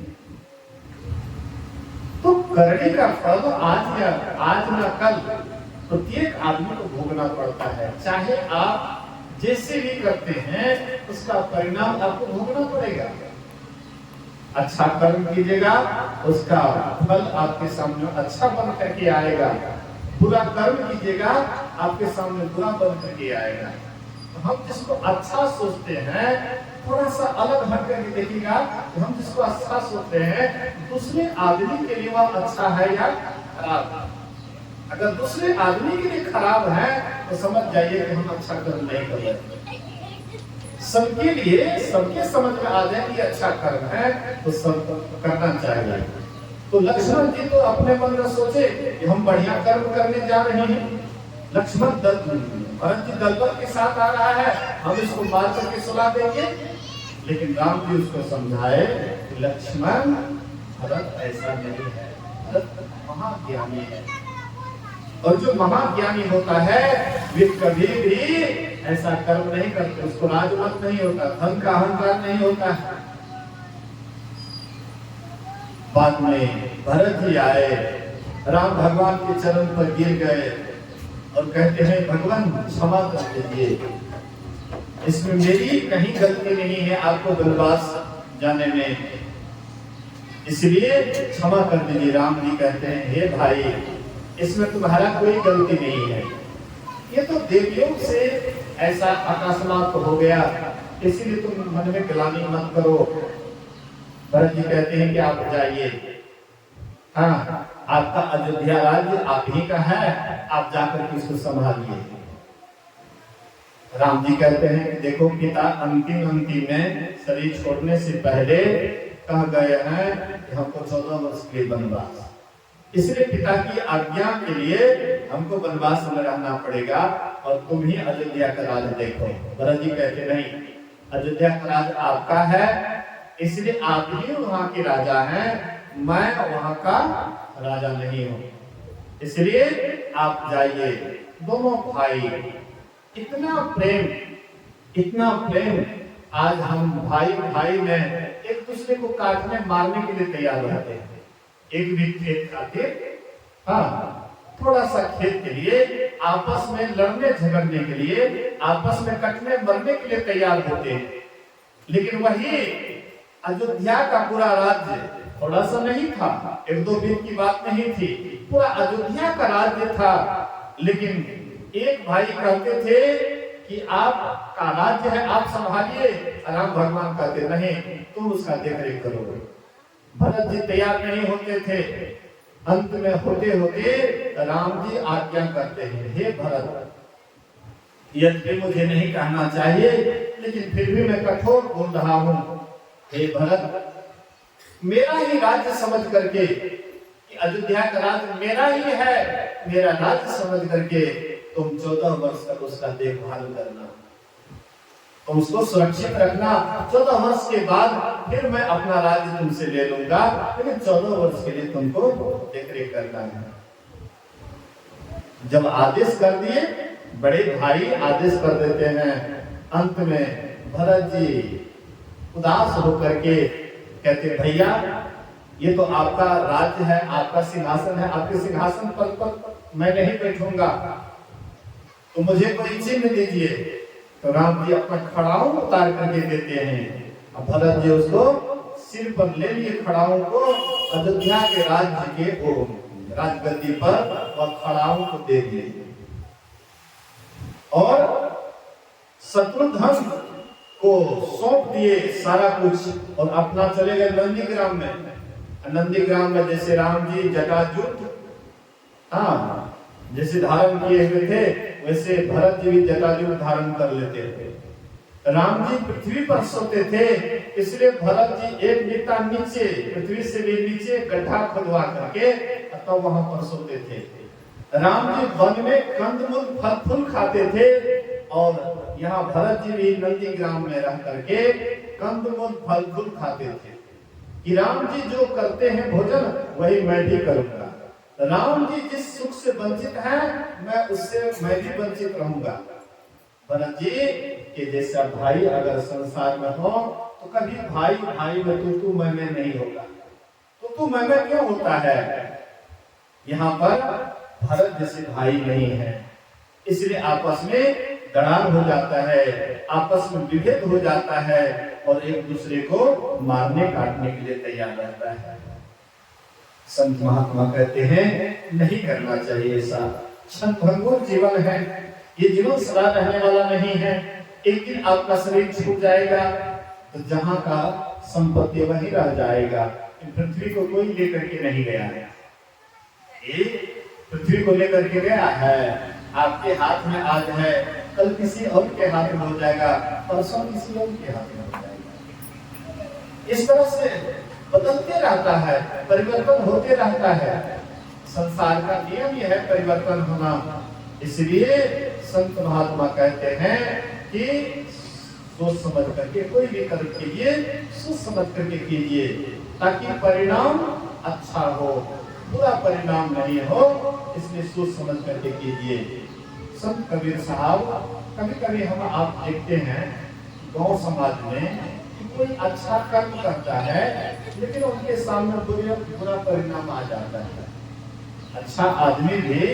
तो करने का फल आज ना कल प्रत्येक आदमी को भोगना पड़ता है। चाहे आप जैसे भी करते हैं उसका परिणाम आपको भोगना पड़ेगा। अच्छा कर्म कीजिएगा, उसका फल आपके सामने अच्छा बन करके आएगा। बुरा कर्म कीजिएगा, आपके सामने बुरा बन करके आएगा। हम जिसको अच्छा सोचते हैं, थोड़ा सा अलग हट करके देखिएगा, हम जिसको अच्छा सोचते हैं दूसरे आदमी के लिए वह अच्छा है या खराब। अगर दूसरे आदमी के लिए खराब है तो समझ जाइए कि हम अच्छा कर्म नहीं कर रहे। सबके लिए, सबके समझ में आ जाए कि अच्छा कर्म है तो सब करना चाहिए। तो लक्ष्मण जी तो अपने मन में सोचे कि हम बढ़िया कर्म करने जा रहे हैं। लक्ष्मण भरत जी दलबल के साथ आ रहा है, हम इसको मार करके सुला देंगे। लेकिन राम जी उसको समझाए कि लक्ष्मण, भरत ऐसा नहीं है, भरत महाज्ञानी है। और जो महाज्ञानी होता है वे कभी भी ऐसा कर्म नहीं करते, उसको राजमत नहीं होता, धन का अहंकार नहीं होता है। बाद में भरत जी आए, राम भगवान के चरण पर गिर गए और कहते हैं भगवान क्षमा कर दीजिए, इसमें मेरी कहीं गलती नहीं है आपको वनवास जाने में, इसलिए क्षमा कर दीजिए। राम जी कहते हैं हे भाई, इसमें तुम्हारा कोई गलती नहीं है, ये तो देवियों से ऐसा अकस्मात हो गया, इसीलिए तुम मन में ग्लानि मत करो। भरत जी कहते हैं कि आप जाइए, हाँ आपका अयोध्या राज्य आप ही का है, आप जाकर के इसको संभालिए। राम जी कहते हैं कि देखो पिता अंतिम में शरीर छोड़ने से पहले कह गए हैं कि हमको 14 वर्ष के लिए वनवास, इसलिए पिता की आज्ञा के लिए हमको वनवास में रहना पड़ेगा और तुम ही अयोध्या का राज देखो। भरत जी कहते नहीं, अयोध्या का राज आपका है, इसलिए आप ही वहां के राजा हैं, मैं वहां का राजा नहीं हूं, इसलिए आप जाइए। दोनों भाई इतना प्रेम, आज हम भाई में एक दूसरे को काटने मारने के लिए तैयार रहते हैं। एक भी खेत खातिर, हाँ थोड़ा सा खेत के लिए आपस में लड़ने झगड़ने के लिए, आपस में कटने मरने के लिए तैयार होते हैं। लेकिन वही अयोध्या का पूरा राज्य थोड़ा सा नहीं था, 1-2 दिन की बात नहीं थी, पूरा अयोध्या का राज्य था। लेकिन एक भाई कहते थे कि आपका राज्य है, आप संभालिए। राम भगवान कहते नहीं, तुम उसका देखरेख करो। भरत जी तैयार नहीं होते थे। अंत में होते होते राम जी आज्ञा करते हैं, हे भरत, यद्यपि मुझे नहीं कहना चाहिए लेकिन फिर भी मैं कठोर बोल रहा हूं, हे भरत, मेरा ही राज्य समझ करके, अयोध्या का राज्य मेरा ही है, मेरा राज्य समझ करके तुम 14 वर्ष तक उसका देखभाल करना, तुम उसको सुरक्षित रखना। 14 वर्ष के बाद फिर मैं अपना राज्य तुमसे ले लूंगा, लेकिन 14 वर्ष के लिए तुमको देखरेख करना है। जब आदेश कर दिए, बड़े भाई आदेश कर देते हैं, अंत में भरत जी उदास होकर के कहते भैया ये तो आपका राज्य है, आपका सिंहासन है, आपके सिंहासन पर मैं नहीं बैठूंगा, तो मुझे कोई चिन्ह दीजिए। तो राम जी अपना खड़ाऊ उतार करके देते हैं, अब भरत जी उसको सिर पर ले लिए खड़ाऊ को, अयोध्या के राज्य के राजगद्दी पर और खड़ाऊ को दे दिए। और शत्रुघ्न को सौंप दिए सारा कुछ और अपना चले गए नंदीग्राम में। नंदीग्राम में जैसे राम जी जटाजूट, हाँ जैसे धारण किए हुए थे, वैसे भरत जी भी जटाजूट धारण कर लेते थे। राम जी पृथ्वी पर सोते थे, इसलिए भरत जी एक मीटर नीचे, पृथ्वी से भी नीचे गड्ढा खुदवा करके तो वहां पर सोते थे। राम जी वन में कंदमूल फल फूल खाते थे और यहाँ भरत जी भी नंदीग्राम में रह करके कंदमूल फल फूल खाते थे कि राम जी जो करते हैं भोजन वही मैं भी करूंगा। राम जी जिस सुख से वंचित हैं, मैं उससे मैं भी वंचित रहूंगा। भरत जी कि जैसा भाई अगर संसार में हो तो कभी भाई भाई में तू मैं नहीं होगा। तू मैं क्यों होता है? यहाँ पर भरत जैसे भाई नहीं है, इसलिए आपस में दरार हो जाता है, आपस में विभेद हो जाता है और एक दूसरे को मारने काटने के लिए तैयार रहता है। संत महात्मा कहते हैं नहीं करना चाहिए ऐसा। क्षण भंगुर जीवन है, ये जीवन सदा रहने वाला नहीं है। एक दिन आपका शरीर छूट जाएगा तो जहां का संपत्ति वही रह जाएगा। पृथ्वी को कोई लेकर के नहीं गया है, ये पृथ्वी को लेकर के गया है, आपके हाथ में आज है, कल किसी और के हाथ में हो जाएगा, परसों किसी और के हाथ में हो जाएगा। इस तरह से बदलते रहता है, परिवर्तन होते रहता है। संसार का नियम यह है परिवर्तन होना। इसलिए संत महात्मा कहते हैं कि सोच समझ करके कोई भी कर्म कीजिए, सोच समझ करके कीजिए ताकि परिणाम अच्छा हो, बुरा परिणाम नहीं हो, इसलिए सोच समझ करके कीजिए। संत कबीर साहब कभी कभी हम आप देखते हैं गांव समाज में कोई अच्छा कर्म करता है लेकिन उनके सामने बुरा परिणाम आ जाता है। अच्छा आदमी भी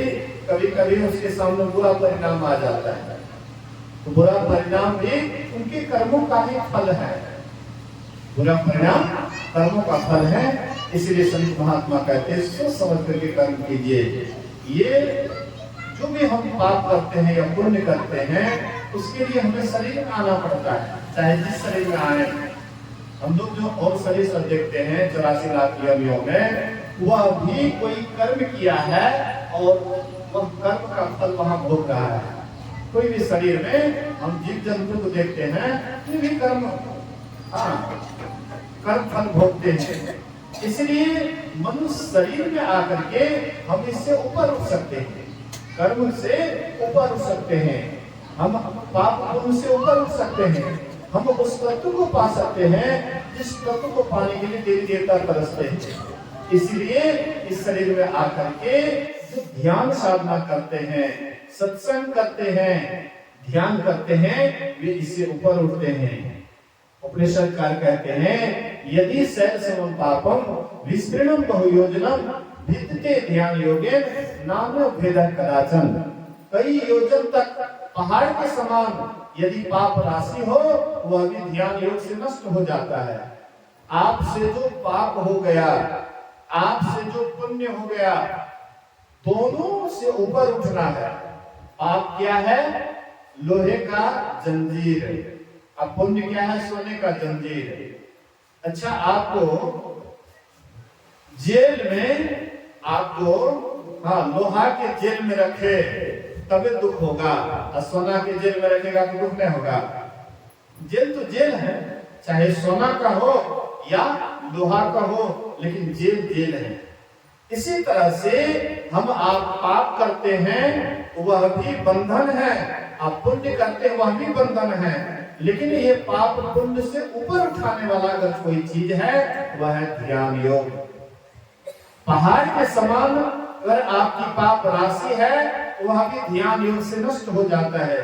कभी कभी उसके सामने बुरा परिणाम आ जाता है, तो बुरा परिणाम भी उनके कर्मों का ही फल है। बुरा परिणाम कर्मों का फल है। इसलिए संत महात्मा कहते हैं सोच समझ करके कर्म कीजिए। ये जो भी हम पाप करते हैं या पुण्य करते हैं उसके लिए हमें शरीर में आना पड़ता है, चाहे जिस शरीर में आए। हम लोग जो और शरीर सब देखते हैं 84 लाख योनियों में, वह भी कोई कर्म किया है और वह कर्म का फल वहां भोग रहा है। कोई भी शरीर में हम जीव जंतु को देखते हैं, ये भी कर्म फल भोगते हैं। इसलिए मनुष्य शरीर में आकर के हम इससे ऊपर उठ सकते हैं, कर्म से ऊपर उठ सकते हैं, हम पाप पुण्य से ऊपर उठ सकते हैं, हम उस तत्व को पा सकते हैं जिस तत्व को पाने के लिए देवी देवता तरसते हैं। इसलिए इस शरीर में आकर के जो ध्यान साधना करते हैं, सत्संग करते हैं, ध्यान करते हैं, वे इससे ऊपर उठते हैं। उपनिषदकार कहते हैं यदि शैल समम पापम विस्तृणम बहुयोजनम भिद्यते ध्यान योगेन नानो भेदः कदाचन। कई योजन तक पहाड़ के समान यदि पाप राशि हो वह भी ध्यान योग से नष्ट हो जाता है। आपसे जो पाप हो गया, आपसे जो पुण्य हो गया, दोनों से ऊपर उठना है। पाप क्या है? लोहे का जंजीर, अब पुण्य क्या है? सोने का जंजीर। अच्छा, आपको जेल में लोहा के जेल में रखे तभी दुख होगा, और सोना के जेल में रखेगा तो दुख नहीं होगा। जेल तो जेल है, चाहे सोना का हो या लोहा का हो, लेकिन जेल जेल है। इसी तरह से हम आप पाप करते हैं वह भी बंधन है, आप पुण्य करते हैं वह भी बंधन है। लेकिन ये पाप पुण्य से ऊपर उठाने वाला अगर कोई चीज है वह है ध्यान योग। पहाड़ के समान अगर आपकी पाप राशि है वह भी ध्यान योग से नष्ट हो जाता है।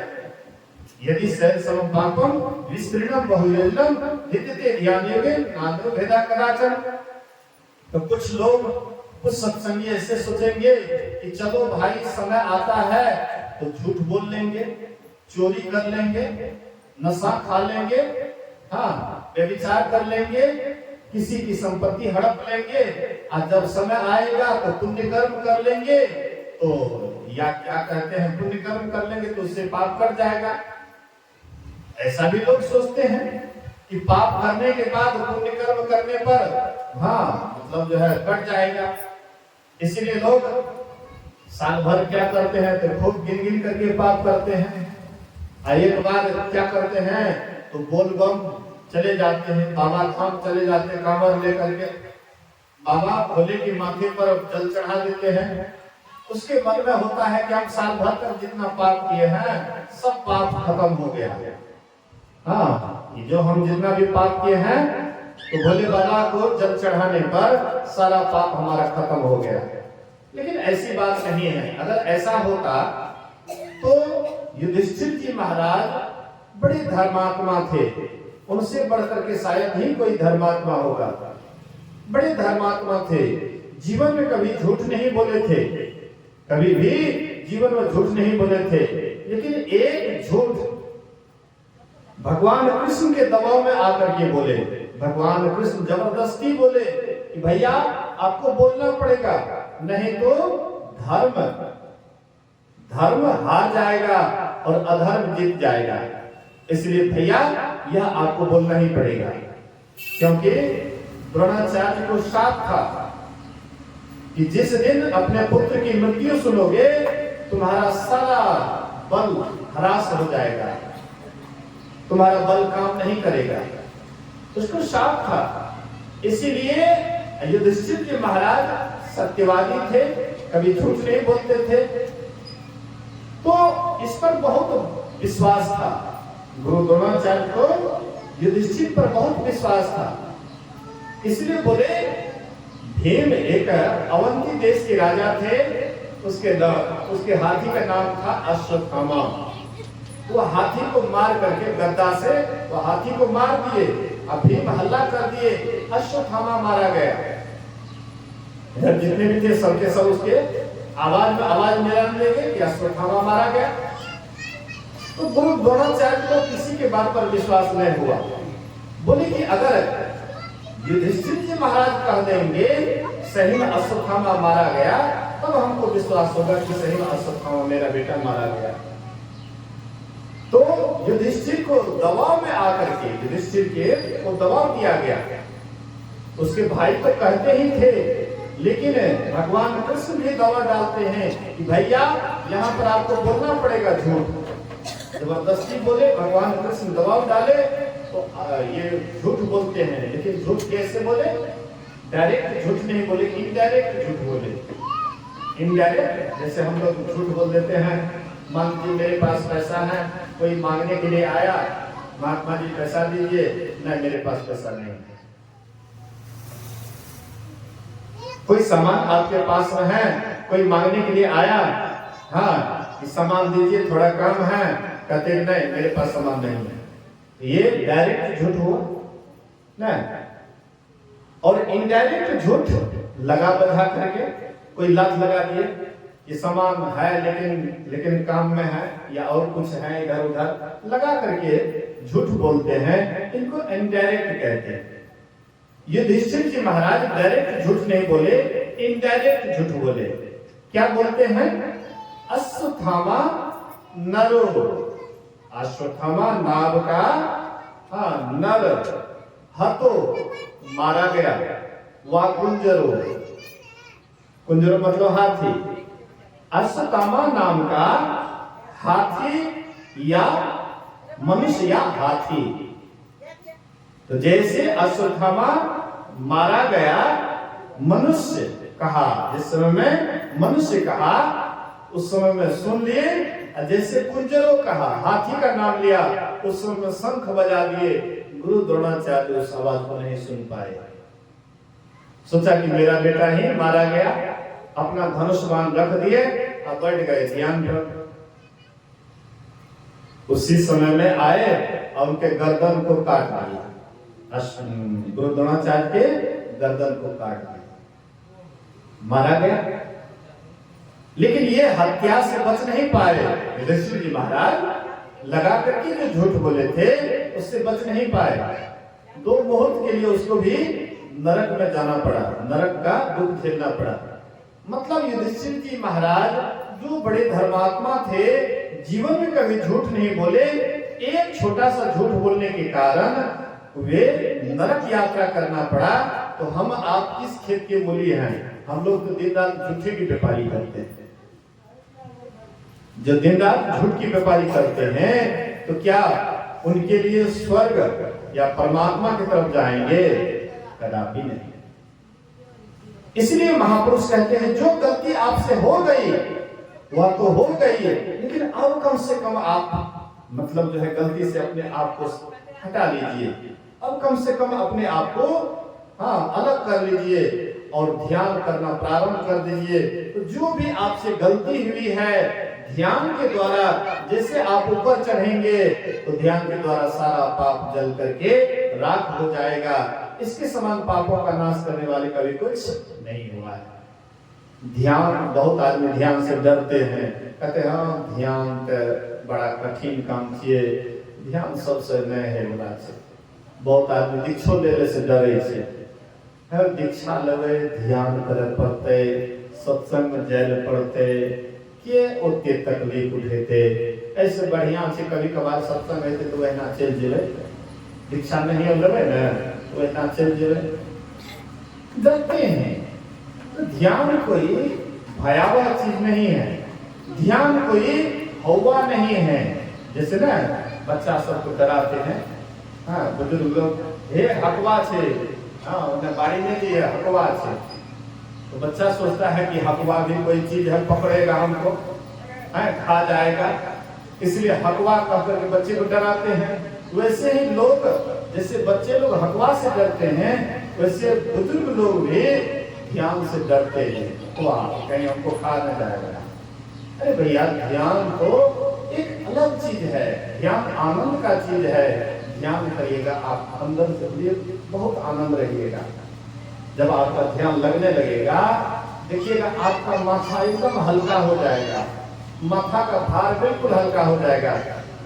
यदि शैल समम पापम विस्तृणम बहुयोजनम भिद्यते ध्यान योगेन नानो भेदः कदाचन। तो कुछ लोग, कुछ सत्संगी ऐसे सोचेंगे कि चलो भाई समय आता है तो झूठ बोल लेंगे, चोरी कर लेंगे, नशा खा लेंगे, व्यभिचार कर लेंगे, किसी की संपत्ति हड़प लेंगे, और जब समय आएगा तो पुण्य कर्म कर लेंगे। तो या क्या कहते हैं, पुण्य कर्म कर लेंगे तो उससे पाप कट जाएगा। ऐसा भी लोग सोचते हैं कि पाप करने के बाद पुण्य कर्म करने पर मतलब जो है कट जाएगा। इसीलिए लोग साल भर क्या करते हैं तो खूब गिन गिन करके पाप करते हैं, एक बार क्या करते हैं तो बोल बम चले जाते हैं, बाबा धाम चले जाते हैं, कांवर लेकर के बाबा भोले के माथे पर जल चढ़ा देते हैं। उसके मन में होता है कि हम साल भर तक जितना पाप किए हैं सब पाप खत्म हो गया। ये जो हम जितना भी पाप किए हैं तो भोले बाबा को जल चढ़ाने पर सारा पाप हमारा खत्म हो गया। लेकिन ऐसी बात नहीं है। अगर ऐसा होता तो युधिष्ठिर जी महाराज बड़े धर्मात्मा थे, उनसे बढ़कर के शायद ही कोई धर्मात्मा होगा। बड़े धर्मात्मा थे, जीवन में कभी झूठ नहीं बोले थे, कभी भी जीवन में झूठ नहीं बोले थे। लेकिन एक झूठ भगवान कृष्ण के दबाव में आकर के बोले। भगवान कृष्ण जबरदस्ती बोले कि भैया आपको बोलना पड़ेगा, नहीं तो धर्म हार जाएगा और अधर्म जीत जाएगा। इसलिए भैया यह आपको बोलना ही पड़ेगा, क्योंकि द्रोणाचार्य को शाप था कि जिस दिन अपने पुत्र की मृत्यु सुनोगे तुम्हारा सारा बल हरास हो जाएगा, तुम्हारा बल काम नहीं करेगा। उसको शाप था। इसीलिए युधिष्ठिर जी महाराज सत्यवादी थे, कभी झूठ नहीं बोलते थे, तो इस पर बहुत विश्वास था। गुरु द्रोणाचार्य को युधिष्ठिर पर बहुत विश्वास था। इसलिए बोले, भीम एक अवंती देश के राजा थे, उसके हाथी का नाम था अश्वत्थामा। वो हाथी को मार करके गद्दा से वो हाथी को मार दिए, अब भीम हल्ला कर दिए, अश्वत्थामा मारा गया। इधर जितने भी थे सबके सब उसके आवाज में आवाज मिलाने लगे कि अश्वत्थामा मारा गया। तो गुरु द्रोणाचार्य को किसी के बात पर विश्वास नहीं हुआ। बोले कि अगर युधिष्ठिर जी महाराज कह देंगे सही में अश्वत्थामा मारा गया, तब हमको विश्वास होगा कि सही में अश्वत्थामा मेरा बेटा मारा गया। तो युधिष्ठिर को दबाव में आकर के युधिष्ठिर को दबाव दिया गया। उसके भाई तो कहते ही थे, लेकिन भगवान कृष्ण भी दबाव डालते हैं कि भैया यहाँ पर आपको बोलना पड़ेगा झूठ। जबरदस्ती बोले, भगवान कृष्ण दबाव डाले तो ये झूठ बोलते हैं। लेकिन झूठ कैसे बोले? डायरेक्ट झूठ नहीं बोले, इनडायरेक्ट झूठ बोले। इनडायरेक्ट जैसे हम लोग झूठ बोल देते हैं, मान लीजिए मेरे पास पैसा है, कोई मांगने के लिए आया, महात्मा जी पैसा दीजिए, नहीं मेरे पास पैसा नहीं है। कोई सामान आपके पास में है, कोई मांगने के लिए आया, हाँ सामान दीजिए थोड़ा कम है, कहते नहीं मेरे पास सामान नहीं है। ये डायरेक्ट झूठ हुआ ना। और इनडायरेक्ट झूठ लगा बधा करके कोई लात लगा दिए, ये सामान है लेकिन काम में है, या और कुछ है इधर उधर लगा करके झूठ बोलते हैं, इनको इनडायरेक्ट कहते हैं। युधिष्ठिर जी महाराज डायरेक्ट झूठ नहीं बोले, इनडायरेक्ट झूठ बोले। क्या बोलते हैं? अश्वत्थामा नरो, अश्वत्थामा नाम का नर हतो मारा गया, वा कुंजरो, कुंजरो मतलब हाथी। अश्वत्थामा नाम का हाथी या मनुष्य या हाथी। तो जैसे अश्वत्थामा मारा गया, मनुष्य कहा, जिस समय में मनुष्य कहा उस समय में सुन लिए, जैसे कुंजरो कहा, हाथी का नाम लिया, उस समय में शंख बजा दिए। गुरु द्रोणाचार्य उस आवाज को नहीं सुन पाए। सोचा कि मेरा बेटा ही मारा गया, अपना धनुष बाण रख दिए और बैठ गए ध्यान पर। उसी समय में आए और उनके गर्दन को काट दिया। गुरु द्रोणाचार्य के गर्दन को काट दिया, मारा गया। लेकिन ये हत्या से बच नहीं पाए। युधिष्ठिर जी महाराज लगा करके जो झूठ बोले थे उससे बच नहीं पाए। 2 मुहूर्त के लिए उसको भी नरक में जाना पड़ा, नरक का दुख झेलना पड़ा। मतलब युधिष्ठिर जी महाराज जो बड़े धर्मात्मा थे, जीवन में कभी झूठ नहीं बोले। एक छोटा सा झूठ बोलने के कारण वे नरक यात्रा करना पड़ा। तो हम आप किस खेत के मूली हैं? हम लोग तो दिन रात झूठे की व्यापारी करते हैं। जो दिन रात झूठ की व्यापारी करते हैं, तो क्या उनके लिए स्वर्ग या परमात्मा की तरफ जाएंगे? कदापि नहीं। इसलिए महापुरुष कहते हैं, जो गलती आपसे हो गई वह तो हो गई है, लेकिन अब कम से कम आप मतलब जो है गलती से अपने आप को हटा लीजिए। अब कम से कम अपने आप को अलग कर लीजिए और ध्यान करना प्रारंभ कर दीजिए। तो जो भी आपसे गलती हुई है, ध्यान के द्वारा जैसे आप ऊपर चढ़ेंगे तो ध्यान के द्वारा सारा पाप जल करके राख हो जाएगा। इसके समान पापों का नाश करने वाले कभी कुछ नहीं हुआ है। ध्यान, बहुत आदमी ध्यान से डरते हैं, कहते हैं हाँ ध्यान तो बड़ा कठिन काम किए, ध्यान सबसे नहीं है बोला से। बहुत आदमी दीक्षो लेने से डरे से, दीक्षा लेवे ध्यान करे पड़ते, सत्संग में जाए पड़ते, के ओते तकलीफ उठेते। ऐसे बढ़िया से कभी कभार सत्संग रहते तो वह ना चल जिले, दीक्षा नहीं लेवे ना तो वह ना चल जिले, डरते हैं। तो ध्यान कोई भयावह चीज नहीं है, ध्यान कोई हवा नहीं है। जैसे ना बच्चा सबको डराते हैं, हाँ बुजुर्ग लोग हे हकवा से, हाँ उन्हें बारी में दिए हकवा से, तो बच्चा सोचता है कि हकवा भी कोई चीज है, पकड़ेगा हमको, है खा जाएगा, इसलिए हकवा कह करके बच्चे को डराते हैं। वैसे ही लोग, जैसे बच्चे लोग हकवा से डरते हैं, वैसे बुजुर्ग लोग भी ध्यान से डरते हैं, वाह कहीं हमको खा न जाएगा। अरे भैया ध्यान तो एक अलग चीज है, ध्यान आनंद का चीज है। ध्यान करिएगा आप अंदर से बहुत आनंद रहिएगा। जब आपका ध्यान लगने लगेगा, देखिएगा आपका माथा एकदम हल्का हो जाएगा, माथा का भार बिल्कुल हल्का हो जाएगा।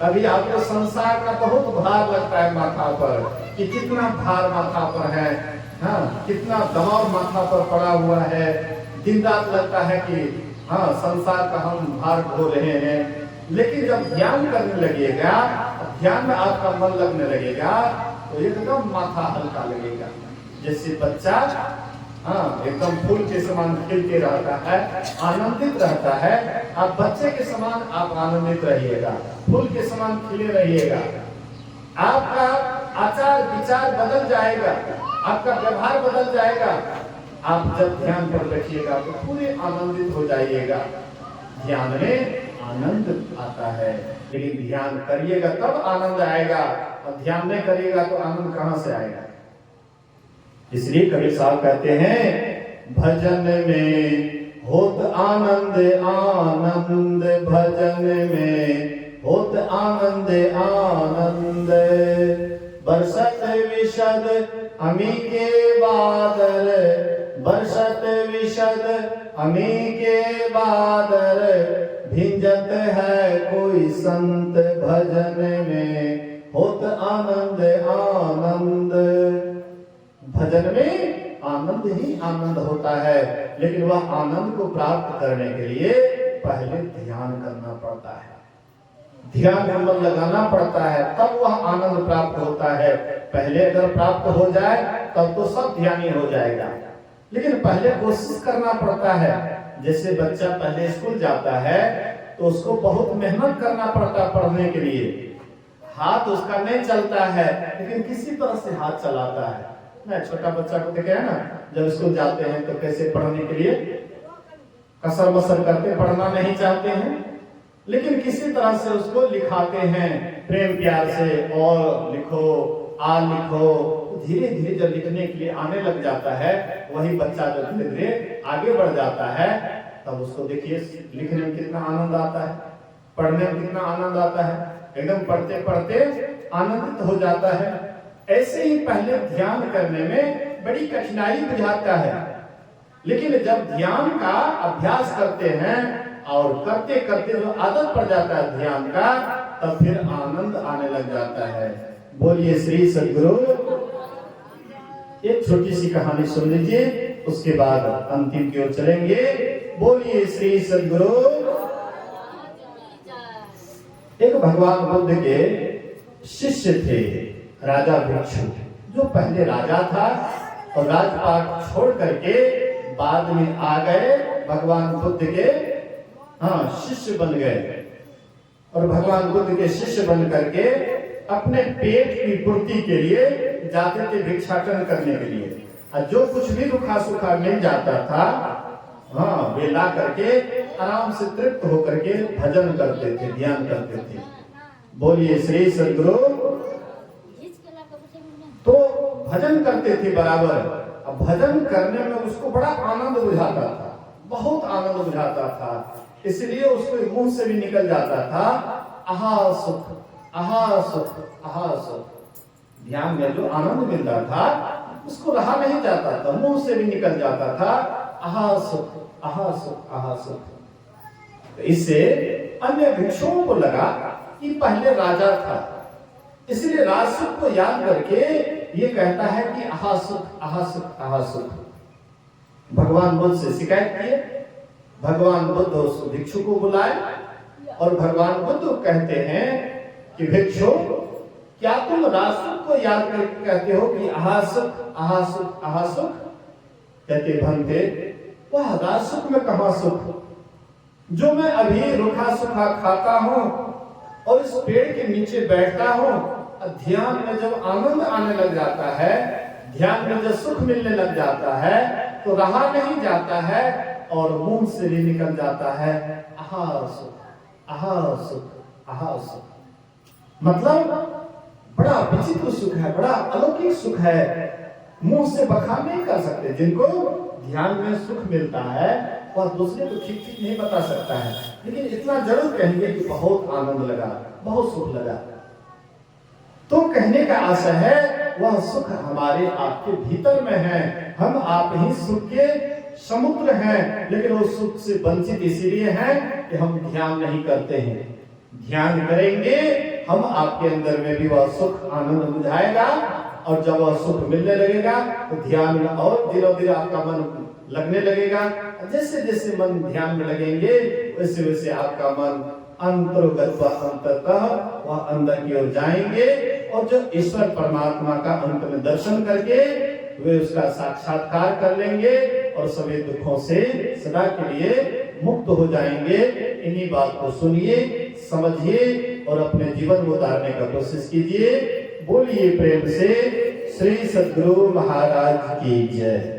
अभी आपको संसार का बहुत भार लगता है माथा पर, कि कितना भार माथा पर है, हाँ कितना दबाव माथा पर पड़ा हुआ है, दिन रात लगता है कि हाँ संसार का हम भार ढो रहे हैं। लेकिन जब ध्यान करने लगेगा, ध्यान में आपका मन लगने लगेगा, तो एकदम माथा हल्का लगेगा। जैसे बच्चा हाँ एकदम फूल के समान खिलते रहता है, आनंदित रहता है, आप बच्चे के समान आप आनंदित रहिएगा, फूल के समान खिले रहिएगा। आपका आचार विचार बदल जाएगा, आपका व्यवहार बदल जाएगा। आप जब ध्यान पर बैठिएगा तो पूरे आनंदित हो जाइएगा। ध्यान में आनंद आता है, लेकिन ध्यान करिएगा तब आनंद आएगा, और ध्यान नहीं करिएगा तो आनंद कहां से आएगा। इसलिए कबीर साहब कहते हैं, भजन में होत आनंद आनंद, भजन में होत आनंद आनंद, बरसत विशद अमी के बादल, बरसत विशद अमी के बादल, भिंजत है कोई संत, भजन में होत आनंद आनंद। भजन में आनंद ही आनंद होता है, लेकिन वह आनंद को प्राप्त करने के लिए पहले ध्यान करना पड़ता है, ध्यान में मन लगाना पड़ता है, तब वह आनंद प्राप्त होता है। पहले अगर प्राप्त हो जाए तब तो सब ध्यानी हो जाएगा, लेकिन पहले कोशिश करना पड़ता है। जैसे बच्चा पहले स्कूल जाता है तो उसको बहुत मेहनत करना पड़ता है पढ़ने के लिए, हाथ उसका नहीं चलता है, लेकिन किसी तरह से हाथ चलाता है। ना छोटा बच्चा को देखे है ना, जब स्कूल जाते हैं तो कैसे पढ़ने के लिए कसर मसर करते, पढ़ना नहीं चाहते हैं, लेकिन किसी तरह से उसको लिखाते हैं प्रेम प्यार से, और लिखो आ लिखो। धीरे धीरे जब लिखने के लिए आने लग जाता है, वही बच्चा जब धीरे धीरे आगे बढ़ जाता है, तब उसको देखिए लिखने में कितना आनंद आता है, पढ़ने में कितना आनंद आता है, एकदम पढ़ते पढ़ते आनंदित हो जाता है। ऐसे ही पहले ध्यान करने में बड़ी कठिनाई बुझाता है, लेकिन जब ध्यान का अभ्यास करते हैं और करते करते जो आदत पड़ जाता है ध्यान का, तब फिर आनंद आने लग जाता है। बोलिए श्री सद्गुरु। एक छोटी सी कहानी सुन लीजिए, उसके बाद अंतिम की ओर चलेंगे। बोलिए श्री सद्गुरु। एक भगवान बुद्ध के शिष्य थे, राजा भिक्षु, जो पहले राजा था और राजपाट छोड़ करके बाद में आ गए, भगवान बुद्ध के शिष्य बन गए। और भगवान बुद्ध के शिष्य बन करके अपने पेट की पूर्ति के लिए जाते थे भिक्षाटन करने के लिए, और जो कुछ भी रुखा सूखा मिल जाता था वे ला करके आराम से तृप्त होकर के भजन करते थे, ध्यान करते थे। बोलिए श्री सद्गुरु। तो भजन करते थे बराबर। अब भजन करने में उसको बड़ा आनंद बुझाता था, बहुत आनंद बुझाता था। इसलिए उसके मुंह से भी निकल जाता था आहा सुख, आहा सुख, आहा सुख। ध्यान में जो आनंद मिलता था उसको रहा नहीं जाता था, मुंह से भी निकल जाता था आहा सुख, आहा सुख, आहा सुख। तो इससे अन्य भिक्षुओं को लगा कि पहले राजा था, इसलिए राजसुख को याद करके ये कहता है कि आहा सुख, आहा सुख, आहा सुख। भगवान बुद्ध से शिकायत किए, भगवान बुद्ध उस भिक्षु को बुलाए और भगवान बुद्ध कहते हैं कि भिक्षु, क्या तुम राजसुख को याद करके कहते हो कि आहा सुख, आहा सुख, आहा सुख? कहते भंते, वह राजसुख में कहां सुख, जो मैं अभी रूखा सूखा खाता हूं और इस पेड़ के नीचे बैठता हूं, ध्यान में जब आनंद आने लग जाता है, ध्यान में जब सुख मिलने लग जाता है तो रहा नहीं जाता है और मुंह से भी निकल जाता है आहा सुख, आहा सुख, आहा सुख। मतलब बड़ा विचित्र सुख है, बड़ा अलौकिक सुख है, मुंह से बखान नहीं कर सकते। जिनको ध्यान में सुख मिलता है वह दूसरे को ठीक ठीक नहीं बता सकता है, लेकिन इतना जरूर कहेंगे कि बहुत आनंद लगा, बहुत सुख लगा। तो कहने का आशय है वह सुख हमारे आपके भीतर में है, हम आप ही सुख के समुद्र हैं, लेकिन वो सुख से वंचित इसीलिए हैं कि हम ध्यान नहीं करते हैं। ध्यान करेंगे हम, आपके अंदर में भी वह सुख आनंद बुझाएगा और जब वह सुख मिलने लगेगा तो ध्यान में और धीरे धीरे आपका मन लगने लगेगा। जैसे जैसे मन ध्यान में लगेंगे वैसे वैसे आपका मन अंतर्गत व अंततः वह अंदर की ओर जाएंगे और जो ईश्वर परमात्मा का अंत में दर्शन करके वे उसका साक्षात्कार कर लेंगे और सभी दुखों से सदा के लिए मुक्त हो जाएंगे। इन्हीं बात को सुनिए, समझिए और अपने जीवन में उतारने का कोशिश कीजिए। बोलिए प्रेम से श्री सद्गुरु महाराज की जय।